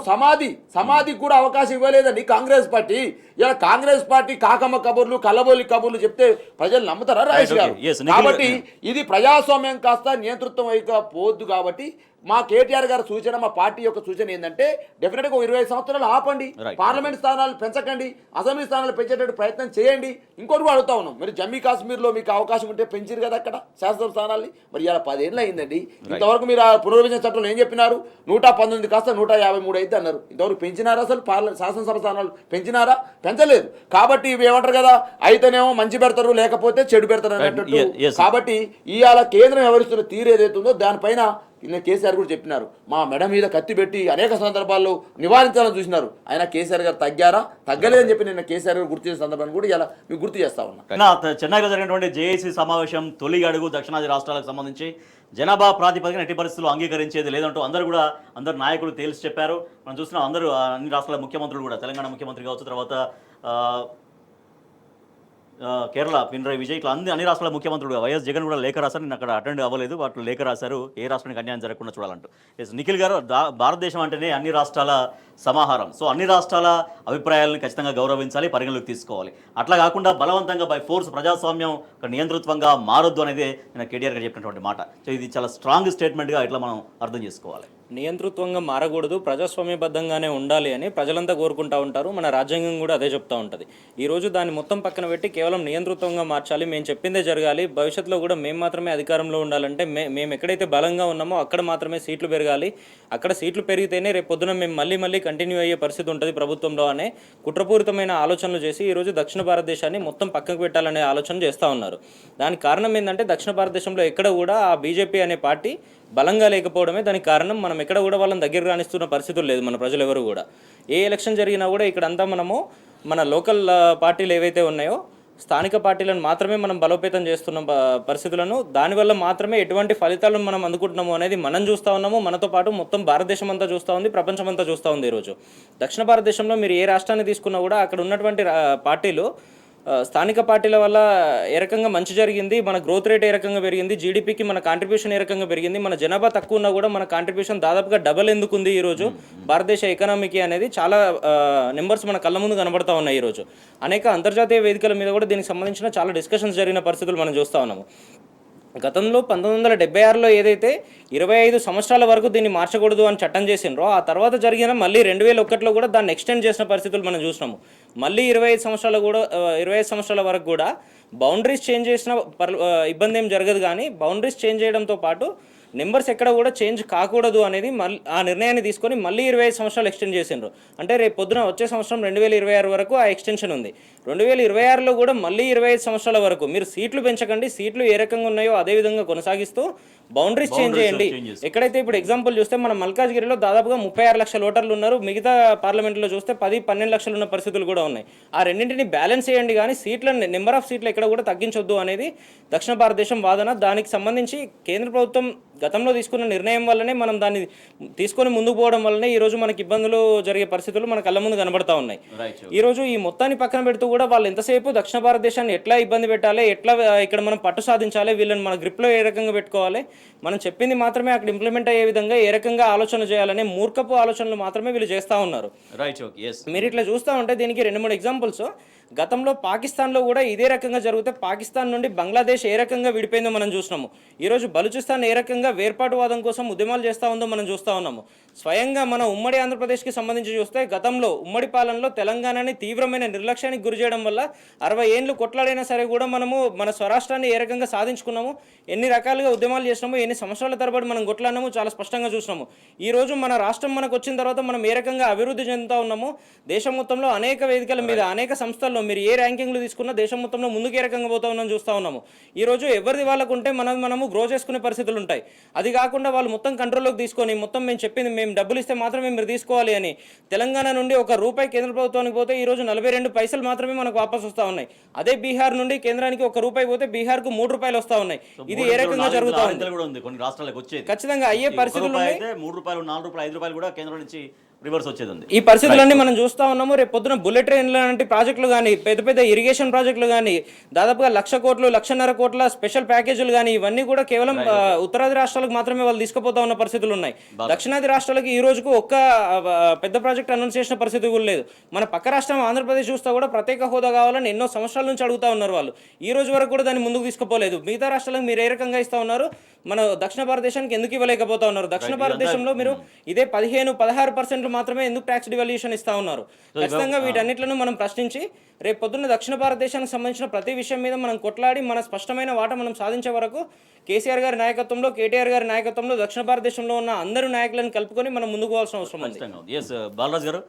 సమాధికి కూడా అవకాశం ఇవ్వలేదండి కాంగ్రెస్ పార్టీ. ఇలా కాంగ్రెస్ పార్టీ కాకమ్మ కబుర్లు, కళ్ళబొల్లి కబుర్లు చెప్తే ప్రజలు నమ్ముతారా రాజేష్ గారు? కాబట్టి ఇది ప్రజాస్వామ్యం కాస్త నియంతృత్వం అయిపోవద్దు. కాబట్టి మా కేటీఆర్ గారి సూచన, మా పార్టీ యొక్క సూచన ఏంటంటే డెఫినెట్గా 25 సంవత్సరాలు ఆపండి, పార్లమెంట్ స్థానాలు పెంచకండి, అసెంబ్లీ స్థానాలు పెంచేటట్టు ప్రయత్నం చేయండి. ఇంకోటి కూడా అడుగుతా ఉన్నాం, మీరు జమ్మూ కాశ్మీర్లో మీకు అవకాశం ఉంటే పెంచారు కదా అక్కడ శాసనసభ స్థానాల్ని. మరి ఇలా 10 ఏళ్ళు అయిందండి. ఇంతవరకు మీరు ఆ పునర్విభజన చట్టంలో ఏం చెప్పినారు? 119 కాస్త 153 అయితే అన్నారు. ఇంతవరకు పెంచినారా? అసలు శాసనసభ స్థానాలు పెంచినారా? పెంచలేదు. కాబట్టి ఇవి ఏమంటారు కదా, అయితేనేమో మంచి పెడతారు, లేకపోతే చెడు పెడతారు అన్నట్టు. కాబట్టి ఇవాళ కేంద్రం ఎవరిస్తున్న తీరు ఏదైతుందో దానిపైన కేసీఆర్ కూడా చెప్పినారు. మా మెడ మీద కత్తి పెట్టి అనేక సందర్భాల్లో నివారించాలని చూసినారు. ఆయన కేసీఆర్ గారు తగ్గారా? తగ్గలేదని చెప్పి నిన్న కేసీఆర్ గారు గుర్తు చేసిన సందర్భాన్ని కూడా ఇలా మీకు గుర్తు చేస్తా ఉన్నా. చెన్నైలో జరిగినటువంటి జేఏసీ సమావేశం తొలి అడుగు దక్షిణాది రాష్ట్రాలకు సంబంధించి జనాభా ప్రాతిపదికన ఎట్టి పరిస్థితుల్లో అంగీకరించేది లేదంటూ అందరు నాయకులు తేల్చి చెప్పారు. మనం చూస్తున్నాం, అందరూ అన్ని రాష్ట్రాల ముఖ్యమంత్రులు కూడా, తెలంగాణ ముఖ్యమంత్రి కావచ్చు, తర్వాత కేరళ పినరయి విజయ్, ఇట్లా అన్ని రాష్ట్రాల ముఖ్యమంత్రులు వైఎస్ జగన్ కూడా లేఖ రాశారు. నేను అక్కడ అటెండ్ అవ్వలేదు, వాటిలో లేఖ రాశారు ఏ రాష్ట్రానికి అన్యాయం జరగకుండా చూడాలంటూ. నిఖిల్ గారు, భారతదేశం అంటేనే అన్ని రాష్ట్రాల సమాహారం. సో అన్ని రాష్ట్రాల అభిప్రాయాలను ఖచ్చితంగా గౌరవించాలి, పరిగణలోకి తీసుకోవాలి. అట్లా కాకుండా బలవంతంగా బై ఫోర్స్ ప్రజాస్వామ్యం ఒక నియంతృత్వంగా మారొద్దు అనేది నేను కేటీఆర్ గారు చెప్పినటువంటి మాట. సో ఇది చాలా స్ట్రాంగ్ స్టేట్మెంట్గా ఇట్లా మనం అర్థం చేసుకోవాలి. నియంతృత్వంగా మారకూడదు, ప్రజాస్వామ్యబద్ధంగానే ఉండాలి అని ప్రజలంతా కోరుకుంటూ ఉంటారు. మన రాజ్యాంగం కూడా అదే చెప్తూ ఉంటుంది. ఈరోజు దాన్ని మొత్తం పక్కన పెట్టి కేవలం నియంతృత్వంగా మార్చాలి, మేము చెప్పిందే జరగాలి, భవిష్యత్తులో కూడా మేము మాత్రమే అధికారంలో ఉండాలంటే మేము ఎక్కడైతే బలంగా ఉన్నామో అక్కడ మాత్రమే సీట్లు పెరగాలి, అక్కడ సీట్లు పెరిగితేనే రేపు పొద్దున మేము మళ్ళీ కంటిన్యూ అయ్యే పరిస్థితి ఉంటుంది ప్రభుత్వంలో అనే కుట్రపూరితమైన ఆలోచనలు చేసి ఈరోజు దక్షిణ భారతదేశాన్ని మొత్తం పక్కకు పెట్టాలనే ఆలోచన చేస్తూ ఉన్నారు. దానికి కారణం ఏంటంటే దక్షిణ భారతదేశంలో ఎక్కడ కూడా ఆ బీజేపీ అనే పార్టీ బలంగా లేకపోవడమే దానికి కారణం. మనం ఎక్కడ కూడా వాళ్ళని దగ్గర రానిస్తున్న పరిస్థితులు లేదు మన ప్రజలు ఎవరు కూడా. ఏ ఎలక్షన్ జరిగినా కూడా ఇక్కడంతా మనము మన లోకల్ పార్టీలు ఏవైతే ఉన్నాయో స్థానిక పార్టీలను మాత్రమే మనం బలోపేతం చేస్తున్న పరిస్థితులను, దానివల్ల మాత్రమే ఎటువంటి ఫలితాలను మనం అందుకుంటున్నాము అనేది మనం చూస్తూ ఉన్నాము. మనతో పాటు మొత్తం భారతదేశం అంతా చూస్తూ ఉంది, ప్రపంచం అంతా చూస్తూ ఉంది. ఈరోజు దక్షిణ భారతదేశంలో మీరు ఏ రాష్ట్రాన్ని తీసుకున్నా కూడా అక్కడ ఉన్నటువంటి పార్టీలు స్థానిక పార్టీల వల్ల ఏ రకంగా మంచి జరిగింది, మన గ్రోత్ రేట్ ఏ రకంగా పెరిగింది, జీడిపికి మన కాంట్రిబ్యూషన్ ఏ రకంగా పెరిగింది, మన జనాభా తక్కువ ఉన్నా కూడా మన కాంట్రిబ్యూషన్ దాదాపుగా డబల్ ఎందుకుంది ఈరోజు భారతదేశ ఎకనామీకి అనేది చాలా నెంబర్స్ మన కళ్ళ ముందు కనబడతా ఉన్నాయి. ఈరోజు అనేక అంతర్జాతీయ వేదికల మీద కూడా దీనికి సంబంధించిన చాలా డిస్కషన్స్ జరిగిన పరిస్థితులు మనం చూస్తూ ఉన్నాము. గతంలో 1976లో ఏదైతే 25 సంవత్సరాల వరకు దీన్ని మార్చకూడదు అని చట్టం చేసినరో, ఆ తర్వాత జరిగిన మళ్ళీ 2001లో కూడా దాన్ని ఎక్స్టెండ్ చేసిన పరిస్థితులు మనం చూసినాము. మళ్ళీ 25 సంవత్సరాల వరకు కూడా బౌండరీస్ చేంజ్ చేసిన ఇబ్బంది ఏం జరగదు. కానీ బౌండరీస్ చేంజ్ చేయడంతో పాటు నెంబర్స్ ఎక్కడ కూడా చేంజ్ కాకూడదు అనేది ఆ నిర్ణయాన్ని తీసుకొని మళ్ళీ 25 సంవత్సరాలు ఎక్స్టెండ్ చేసిండ్రు. అంటే రేపు పొద్దున వచ్చే సంవత్సరం 2026 వరకు ఆ ఎక్స్టెన్షన్ ఉంది. 2026లో కూడా మళ్ళీ 25 సంవత్సరాల వరకు మీరు సీట్లు పెంచకండి, సీట్లు ఏ రకంగా ఉన్నాయో అదే విధంగా కొనసాగిస్తూ బౌండరీస్ చేంజ్ చేయండి. ఎక్కడైతే ఇప్పుడు ఎగ్జాంపుల్ చూస్తే మన మల్కాజ్గిరిలో దాదాపుగా 36 లక్షల ఓటర్లు ఉన్నారు, మిగతా పార్లమెంట్లో చూస్తే 10-12 లక్షలు ఉన్న పరిస్థితులు కూడా ఉన్నాయి. ఆ రెండింటిని బ్యాలెన్స్ చేయండి, కానీ నెంబర్ ఆఫ్ సీట్లు ఎక్కడ కూడా తగ్గించొద్దు అనేది దక్షిణ భారతదేశం వాదన. దానికి సంబంధించి కేంద్ర ప్రభుత్వం గతంలో తీసుకున్న నిర్ణయం వల్లనే మనం దాన్ని తీసుకొని ముందుకు పోవడం వల్లనే ఈరోజు మనకి ఇబ్బందులు జరిగే పరిస్థితులు మన కళ్ళ ముందు కనబడతా ఉన్నాయి. ఈరోజు ఈ మొత్తాన్ని పక్కన పెడుతూ కూడా వాళ్ళు ఎంతసేపు దక్షిణ భారతదేశాన్ని ఎట్లా ఇబ్బంది పెట్టాలి, ఎట్లా ఇక్కడ మనం పట్టు సాధించాలి, వీళ్ళని మన గ్రిప్లో ఏ రకంగా పెట్టుకోవాలి, మనం చెప్పింది మాత్రమే అక్కడ ఇంప్లిమెంట్ అయ్యే విధంగా ఏ రకంగా ఆలోచన చేయాలనే మూర్ఖపు ఆలోచనలు మాత్రమే వీళ్ళు చేస్తూ ఉన్నారు. మీరు ఇట్లా చూస్తూ ఉంటే దీనికి 2-3 ఎగ్జాంపుల్స్. గతంలో పాకిస్తాన్లో కూడా ఇదే రకంగా జరిగితే పాకిస్తాన్ నుండి బంగ్లాదేశ్ ఏ రకంగా విడిపోయిందో మనం చూసినాము. ఈరోజు బలూచిస్తాన్ ఏ రకంగా వేర్పాటువాదం కోసం ఉద్యమాలు చేస్తూ ఉందో మనం చూస్తూ ఉన్నాము. స్వయంగా మన ఉమ్మడి ఆంధ్రప్రదేశ్కి సంబంధించి చూస్తే గతంలో ఉమ్మడి పాలనలో తెలంగాణని తీవ్రమైన నిర్లక్ష్యానికి గురి చేయడం వల్ల 60 ఏళ్ళు కొట్లాడైనా సరే కూడా మనము మన స్వరాష్ట్రాన్ని ఏ రకంగా సాధించుకున్నాము, ఎన్ని రకాలుగా ఉద్యమాలు చేసినాము, ఎన్ని సంవత్సరాల తరబడి మనం కొట్లాడినాము చాలా స్పష్టంగా చూసినాము. ఈరోజు మన రాష్ట్రం మనకు వచ్చిన తర్వాత మనం ఏ రకంగా అభివృద్ధి చెందుతూ ఉన్నాము, దేశం మొత్తంలో అనేక వేదికల మీద అనేక సంస్థల్లో మీరు ఏ ర్యాంకింగ్లు తీసుకున్నా దేశం మొత్తంలో ముందుకు ఏ రకంగా పోతా ఉన్నాం చూస్తూ ఉన్నాము. ఈరోజు ఎవరిది వాళ్ళకు ఉంటే మనము గ్రో చేసుకునే పరిస్థితులు ఉంటాయి. అది కాకుండా వాళ్ళు మొత్తం కంట్రోల్లోకి తీసుకొని మొత్తం మేము చెప్పింది మేము డబ్బులు ఇస్తే మాత్రమే మీరు తీసుకోవాలి అని తెలంగాణ నుండి ₹1 కేంద్ర ప్రభుత్వానికి పోతే ఈరోజు 42 పైసలు మాత్రమే మనకు వాపసు వస్తూ ఉన్నాయి. అదే బీహార్ నుండి కేంద్రానికి ₹1 పోతే బీహార్కు ₹3 వస్తూ ఉన్నాయి. ఇది ఏ రకంగా జరుగుతూ ఉంది? కొన్ని రాష్ట్రాలకు వచ్చేది ఖచ్చితంగా అయ్యే పరిస్థితులు ఉన్నాయి. ₹3, ₹4, ₹5 కూడా కేంద్రం నుంచి రివర్స్ వచ్చేది ఉంది. ఈ పరిస్థితులన్నీ మనం చూస్తూ ఉన్నాము. రేపు పొద్దున బుల్లెట్ ట్రైన్ లాంటి ప్రాజెక్టులు కానీ, పెద్ద పెద్ద ఇరిగేషన్ ప్రాజెక్టులు కానీ, దాదాపుగా 1,00,000 కోట్లు 1,50,000 కోట్ల స్పెషల్ ప్యాకేజీలు కానీ, ఇవన్నీ కూడా కేవలం ఉత్తరాది రాష్ట్రాలకు మాత్రమే వాళ్ళు తీసుకుపోతా ఉన్న పరిస్థితులు ఉన్నాయి. దక్షిణాది రాష్ట్రాలకి ఈ రోజుకు ఒక్క పెద్ద ప్రాజెక్ట్ అనౌన్స్ చేసిన పరిస్థితి కూడా లేదు. మన పక్క రాష్ట్రం ఆంధ్రప్రదేశ్ చూస్తే కూడా ప్రత్యేక హోదా కావాలని ఎన్నో సంవత్సరాల నుంచి అడుగుతా ఉన్నారు వాళ్ళు. ఈ రోజు వరకు కూడా దాన్ని ముందుకు తీసుకుపోలేదు. మిగతా రాష్ట్రాలకు మీరు ఏ రకంగా ఇస్తా ఉన్నారు, మన దక్షిణ భారతదేశానికి ఎందుకు ఇవ్వలేకపోతా ఉన్నారు? దక్షిణ భారతదేశంలో మీరు ఇదే 15-16% మాత్రమే ఎందుకు ట్యాక్స్ డివాల్యూషన్ ఇస్తా ఉన్నారు? ఖచ్చితంగా వీటన్నిటిని మనం ప్రశ్నించి రేపు పొద్దున్న దక్షిణ భారతదేశానికి సంబంధించిన ప్రతి విషయం మీద మనం కొట్లాడి మన స్పష్టమైన వాటా మనం సాధించే వరకు కేసీఆర్ గారి నాయకత్వంలో, కేటీఆర్ గారి నాయకత్వంలో దక్షిణ భారతదేశంలో ఉన్న అందరూ నాయకులను కలుపుకొని మనం ముందుకు పోవాల్సిన అవసరం ఉంది. ఎస్ బాలరాజు గారు,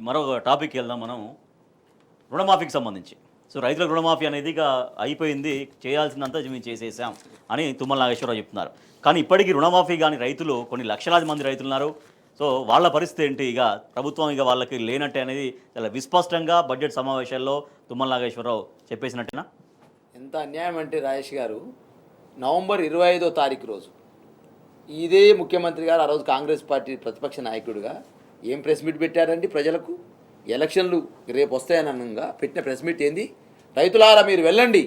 మరో టాపిక్ వెళ్దాం మనం. రుణమాఫీకి సంబంధించి రైతుల రుణమాఫీ అనేది ఇక అయిపోయింది, చేయాల్సిందంతా మేము చేసేసాం అని తుమ్మల నాగేశ్వరరావు చెప్తున్నారు. కానీ ఇప్పటికీ రుణమాఫీ కానీ రైతులు కొన్ని లక్షలాది మంది రైతులు ఉన్నారు. వాళ్ళ పరిస్థితి ఏంటి? ఇక ప్రభుత్వం ఇక వాళ్ళకి లేనట్టే అనేది చాలా విస్పష్టంగా బడ్జెట్ సమావేశాల్లో తుమ్మల నాగేశ్వరరావు చెప్పేసినట్టేనా? ఎంత అన్యాయం అంటే రాజేష్ గారు, నవంబర్ 25వ తారీఖు రోజు ఇదే ముఖ్యమంత్రి గారు, ఆ రోజు కాంగ్రెస్ పార్టీ ప్రతిపక్ష నాయకుడిగా ఏం ప్రెస్ మీట్ పెట్టారండి ప్రజలకు? ఎలక్షన్లు రేపు వస్తాయనగా పెట్టిన ప్రెస్ మీట్ ఏంది? రైతులారా మీరు వెళ్ళండి,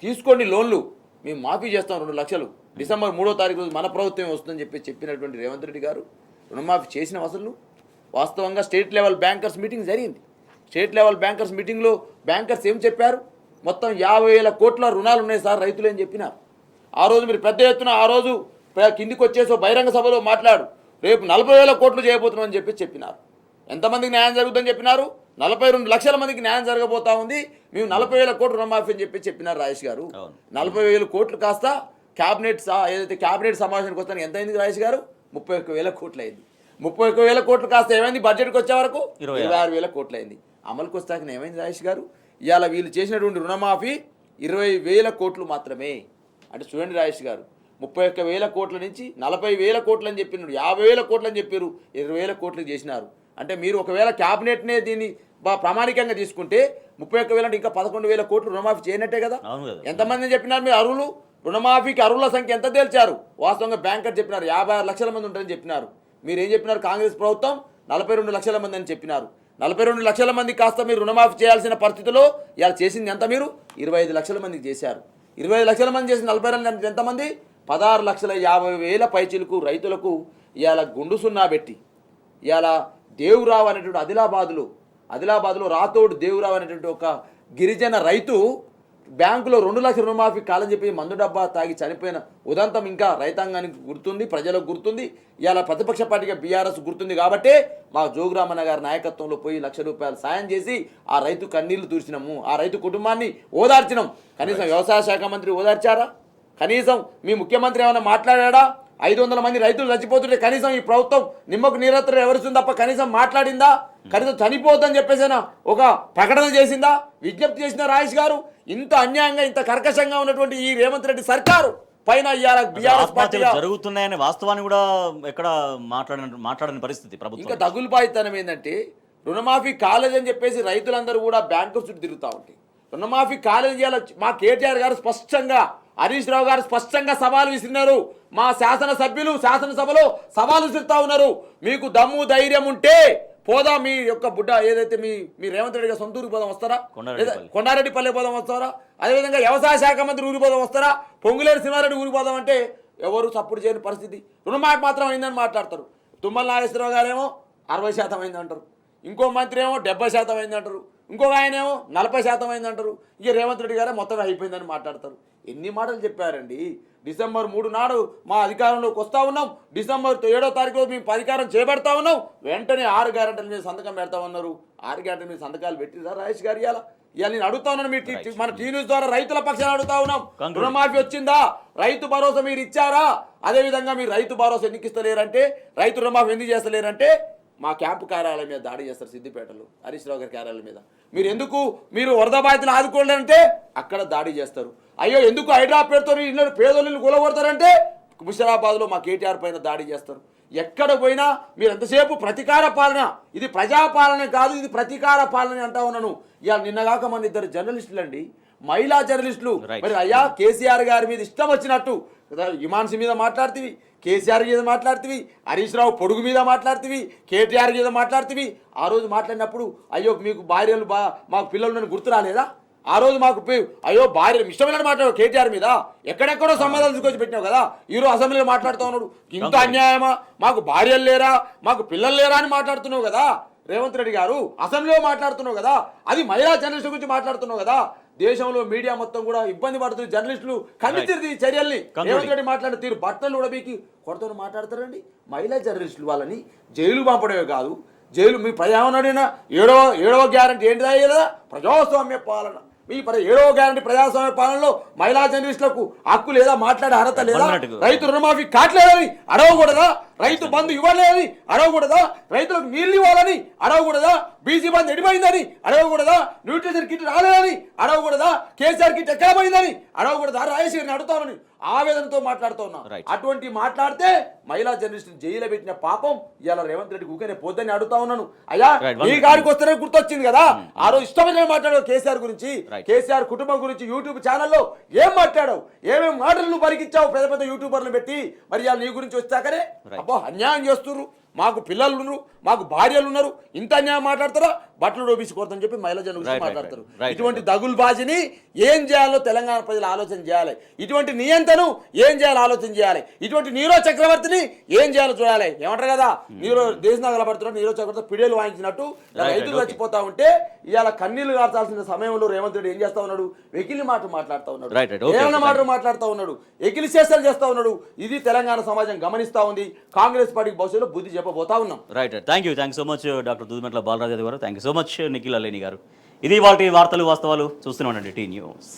తీసుకోండి లోన్లు, మేము మాఫీ చేస్తాం 2 లక్షలు, డిసెంబర్ 3వ తారీఖు రోజు మన ప్రభుత్వం వస్తుందని చెప్పినటువంటి రేవంత్ రెడ్డి గారు రుణమాఫీ చేసిన అసలు వాస్తవంగా స్టేట్ లెవెల్ బ్యాంకర్స్ మీటింగ్ జరిగింది. స్టేట్ లెవెల్ బ్యాంకర్స్ మీటింగ్లో బ్యాంకర్స్ ఏం చెప్పారు? మొత్తం 50,000 కోట్ల రుణాలు ఉన్నాయి సార్ రైతులు అని చెప్పినారు. ఆ రోజు మీరు పెద్ద ఎత్తున ఆ రోజు కిందికి వచ్చేసో బహిరంగ సభలో మాట్లాడు, రేపు 40,000 కోట్లు చేయబోతున్నాం అని చెప్పినారు. ఎంతమందికి న్యాయం జరుగుతుందని చెప్పినారు? 42 లక్షల మందికి న్యాయం జరగబోతా ఉంది, మేము 40,000 కోట్లు రుణమాఫీ అని చెప్పినారు రాజేష్ గారు. 40,000 కోట్లు కాస్త క్యాబినెట్ ఏదైతే క్యాబినెట్ సమావేశానికి వస్తాను ఎంత అయింది రాజేష్ గారు? 31,000 కోట్లు అయింది. 31,000 కోట్లు కాస్త ఏమైంది? బడ్జెట్కి వచ్చే వరకు 26,000 కోట్లు అయింది. అమలుకి వస్తాక ఏమైంది రాజేష్ గారు? ఇవాళ వీళ్ళు చేసినటువంటి రుణమాఫీ 20,000 కోట్లు మాత్రమే. అంటే చూడండి రాజేష్ గారు, 31,000 కోట్ల నుంచి 40,000 కోట్లు అని చెప్పినారు, 50,000 కోట్లు అని చెప్పారు, 20,000 కోట్లు చేసినారు. అంటే మీరు ఒకవేళ క్యాబినెట్నే దీన్ని ప్రామాణికంగా తీసుకుంటే 31,000 అంటే ఇంకా 11,000 కోట్లు రుణమాఫీ చేయనట్టే కదా. ఎంతమంది చెప్పినారు మీరు అర్హులు? రుణమాఫీకి అర్హుల సంఖ్య ఎంత తేల్చారు? వాస్తవంగా బ్యాంకర్ చెప్పినారు 56 లక్షల మంది ఉంటారని చెప్పినారు. మీరు ఏం చెప్పినారు? కాంగ్రెస్ ప్రభుత్వం 42 లక్షల మంది అని చెప్పినారు. 42 లక్షల మంది కాస్త మీరు రుణమాఫీ చేయాల్సిన పరిస్థితిలో ఇవాళ చేసింది ఎంత? మీరు 25 లక్షల మందికి చేశారు. 25 లక్షల మంది చేసిన 42 ఎంతమంది? 16,50,000 పైచిలకు రైతులకు ఇవాళ గుండు సున్నా పెట్టి ఇవాళ దేవురావు అనేటువంటి ఆదిలాబాద్లో రాతోడు దేవురావు అనేటువంటి ఒక గిరిజన రైతు బ్యాంకులో 2 లక్షల రుణమాఫీ కాలని చెప్పి మందు డబ్బా తాగి చనిపోయిన ఉదంతం ఇంకా రైతాంగానికి గుర్తుంది, ప్రజలకు గుర్తుంది, ఇవాళ ప్రతిపక్ష పార్టీగా బీఆర్ఎస్ గుర్తుంది. కాబట్టి మా జోగురామన్న గారి నాయకత్వంలో పోయి ₹1,00,000 సాయం చేసి ఆ రైతు కన్నీళ్లు తూర్చినాము, ఆ రైతు కుటుంబాన్ని ఓదార్చినాం. కనీసం వ్యవసాయ శాఖ మంత్రి ఓదార్చారా? కనీసం మీ ముఖ్యమంత్రి ఏమైనా మాట్లాడా? 500 మంది రైతులు చచ్చిపోతుంటే కనీసం ఈ ప్రభుత్వం నిమ్మకు నీరెత్తరు ఎవరిస్తుంది తప్ప కనీసం మాట్లాడిందా? కనీసం చనిపోద్దని చెప్పేసినా ఒక ప్రకటన చేసిందా? విజ్ఞప్తి చేసిన రాజేష్ గారు, ఇంత అన్యాయంగా ఇంత కర్కశంగా ఉన్నటువంటి ఈ రేవంత్ రెడ్డి సర్కారు పైన జరుగుతున్నాయని వాస్తవాన్ని కూడా ఎక్కడ మాట్లాడని పరిస్థితి ప్రభుత్వం. ఇంకా తగులుబాయితనం ఏంటంటే రుణమాఫీ కాలేదని చెప్పేసి రైతులందరూ కూడా బ్యాంకు చుట్టూ తిరుగుతూ ఉంటాయి. రుణమాఫీ కాలేజ్ మా కేటీఆర్ గారు స్పష్టంగా, హరీష్ రావు గారు స్పష్టంగా సవాలు విసిరినారు. మా శాసనసభ్యులు శాసనసభలో సవాలు విసురుతా ఉన్నారు. మీకు దమ్ము ధైర్యం ఉంటే పోదా, మీ యొక్క బుడ్డ ఏదైతే మీ రేవంత్ రెడ్డి గారు సొంత ఊరికి పోదాం వస్తారా? కొండారెడ్డిపల్లె పోదాం వస్తారా? అదేవిధంగా వ్యవసాయ శాఖ మంత్రి ఊరికి పోదాం వస్తారా? పొంగులేరు సింహారెడ్డి ఊరికి పోదాం అంటే ఎవరు సపోర్ట్ చేయని పరిస్థితి. రుణమాఫీ మాత్రం అయిందని మాట్లాడతారు. తుమ్మల నాగేశ్వరరావు గారేమో 60% అయింది అంటారు, ఇంకో మంత్రి ఏమో 70% అయింది అంటారు. ఇంకొక ఆయనేమో 40% అయిందంటారు. ఇక రేవంత్ రెడ్డి గారే మొత్తం అయిపోయిందని మాట్లాడతారు. ఎన్ని మాటలు చెప్పారండి. డిసెంబర్ 3 నాడు మా అధికారంలోకి వస్తూ ఉన్నాం, డిసెంబర్ 7వ తారీఖు మేము అధికారం చేపడతా ఉన్నాం, వెంటనే 6 గ్యారెంటీల మీద సంతకం పెడతా ఉన్నారు. 6 గ్యారెంటీల మీద సంతకాలు పెట్టిరా రాజేష్ గారు? ఇవాళ నేను అడుగుతా ఉన్నాను, మీ మన టీ న్యూస్ ద్వారా రైతుల పక్షాన్ని అడుగుతా ఉన్నాం. రుణమాఫీ వచ్చిందా? రైతు భరోసా మీరు ఇచ్చారా? అదేవిధంగా మీరు రైతు భరోసా ఎందుకు ఇస్తలేరంటే, రైతు రుణమాఫీ ఎందుకు చేస్తలేరంటే మా క్యాంపు కార్యాలయం మీద దాడి చేస్తారు. సిద్దిపేటలో హరీష్ రావు గారి కార్యాలయం మీద మీరు వరద బాధితులు ఆదుకోలేరంటే అక్కడ దాడి చేస్తారు. అయ్యో ఎందుకు హైడ్రా పేరుతో ఇల్లు పేదోళ్ళని కూలగొడతారంటే ముషిరాబాద్లో మా కేటీఆర్ పైన దాడి చేస్తారు. ఎక్కడ పోయినా మీరు ఎంతసేపు ప్రతీకార పాలన, ఇది ప్రజాపాలన కాదు, ఇది ప్రతీకార పాలన అంటా ఉన్నాను. ఇవాళ నిన్నగాక మన 2 జర్నలిస్టులు అండి, మహిళా జర్నలిస్టులు. మరి అయ్యా కేసీఆర్ గారి మీద ఇష్టం వచ్చినట్టు ఇమాన్సి మీద మాట్లాడుతీవి, కేసీఆర్ మీద మాట్లాడుతీవి, హరీష్ రావు పొడుగు మీద మాట్లాడుతీవి, కేటీఆర్ మీద మాట్లాడుతీవి. ఆ రోజు మాట్లాడినప్పుడు అయ్యో మీకు భార్యలు మాకు పిల్లలు నన్ను గుర్తు రాలేదా? ఆ రోజు మాకు అయ్యో భార్య ఇష్టమైన మాట్లాడావు కేటీఆర్ మీద, ఎక్కడెక్కడో సమాధానం తీసుకొచ్చి పెట్టినావు కదా. ఈరోజు అసెంబ్లీలో మాట్లాడుతూ ఉన్నాడు, ఇంత అన్యాయమా, మాకు భార్యలు లేరా, మాకు పిల్లలు లేరా అని మాట్లాడుతున్నావు కదా రేవంత్ రెడ్డి గారు. అసెంబ్లీలో మాట్లాడుతున్నావు కదా, అది మహిళా జర్నలిస్టుల గురించి మాట్లాడుతున్నావు కదా. దేశంలో మీడియా మొత్తం కూడా ఇబ్బంది పడుతుంది, జర్నలిస్టులు ఖండించారు ఈ చర్యల్ని. రేవంత్ రెడ్డి మాట్లాడే తీరు బట్టలు ఉడబీకి కొడతా మాట్లాడతారండి. మహిళా జర్నలిస్టులు వాళ్ళని జైలు పంపడమే కాదు, జైలు మీ ప్రజావనడినా 7వ గ్యారంటీ ఏంటిదా? ప్రజాస్వామ్య పాలన. మీ 7వ గ్యారంటీ ప్రజాస్వామ్య పాలనలో మహిళా జర్నలిస్టులకు హక్కు లేదా, మాట్లాడే అర్హత లేదా, రైతు రుణమాఫీ కాట్లేదని అడగకూడదా, రైతు బంధు ఇవ్వలేదని అడగకూడదా, రైతులకు నీళ్ళు ఇవ్వాలని అడగకూడదా, బీసీ బంధు ఎడిపోయిందని అడగకూడదా, న్యూట్రిషన్ కిట్ రాలేదని అడగకూడదా, కేసీఆర్ కిట్ ఎక్కడ పోయిందని అడగకూడదా? రాజేష్ గారిని అడుగుతామని ఆవేదనతో మాట్లాడుతూ ఉన్నా. అటువంటి మాట్లాడితే మహిళా జర్నలిస్టులు జైలు పెట్టిన పాపం ఇవాళ రేవంత్ రెడ్డి ఊకనే పోద్దని అడుగుతా ఉన్నాను. అయ్యా మీ గారికి వస్తేనే గుర్తొచ్చింది కదా, ఆ రోజు ఇష్టమైన మాట్లాడావు కేసీఆర్ గురించి, కేసీఆర్ కుటుంబం గురించి యూట్యూబ్ ఛానల్లో ఏం మాట్లాడావు, ఏమేమి మాటలు నువ్వు పరికిచ్చావు పెద్ద పెద్ద యూట్యూబర్లు పెట్టి. మరి ఇవాళ నీ గురించి వచ్చాకనే అబ్బో అన్యాయం చేస్తున్నారు, మాకు పిల్లలు ఉన్నారు, మాకు భార్యలు ఉన్నారు, ఇంత అన్యాయం మాట్లాడతారా, బట్టలు రోపించుకోవద్దని చెప్పి మహిళా జన గురించి మాట్లాడతారు. ఇటువంటి దగుల్బాజిని ఏం చేయాలో తెలంగాణ ప్రజలు ఆలోచన చేయాలి. ఇటువంటి నియంత్రణను ఏం చేయాలో ఆలోచన చేయాలి. ఇటువంటి నీరో చక్రవర్తిని ఏం చేయాలో చూడాలి. ఏమంటారు కదా, దేశం నిలబడుతున్నాడు నీరో చక్రవర్తి పిడేలు వాయించినట్టు రైతులు చచ్చిపోతా ఉంటే ఇవాళ కన్నీళ్లు కార్చాల్సిన సమయంలో రేవంత్ రెడ్డి ఏం చేస్తా ఉన్నాడు? వెకిలి మాటలు మాట్లాడుతూ ఉన్నాడు, ఏమైనా మాటలు మాట్లాడుతూ ఉన్నాడు, ఎకిలి చేష్టలు చేస్తా ఉన్నాడు. ఇది తెలంగాణ సమాజం గమనిస్తా ఉంది. కాంగ్రెస్ పార్టీకి భవిష్యత్తులో బుద్ధి చెప్పబోతా ఉన్నాం. Right, thank you so much doctor Dudimetla Balaraju గారు. Thank you so much Nikhil Alleni గారు. ఇది వాటి వార్తలు వాస్తవాలు చూస్తూనే ఉండండి టీ న్యూస్.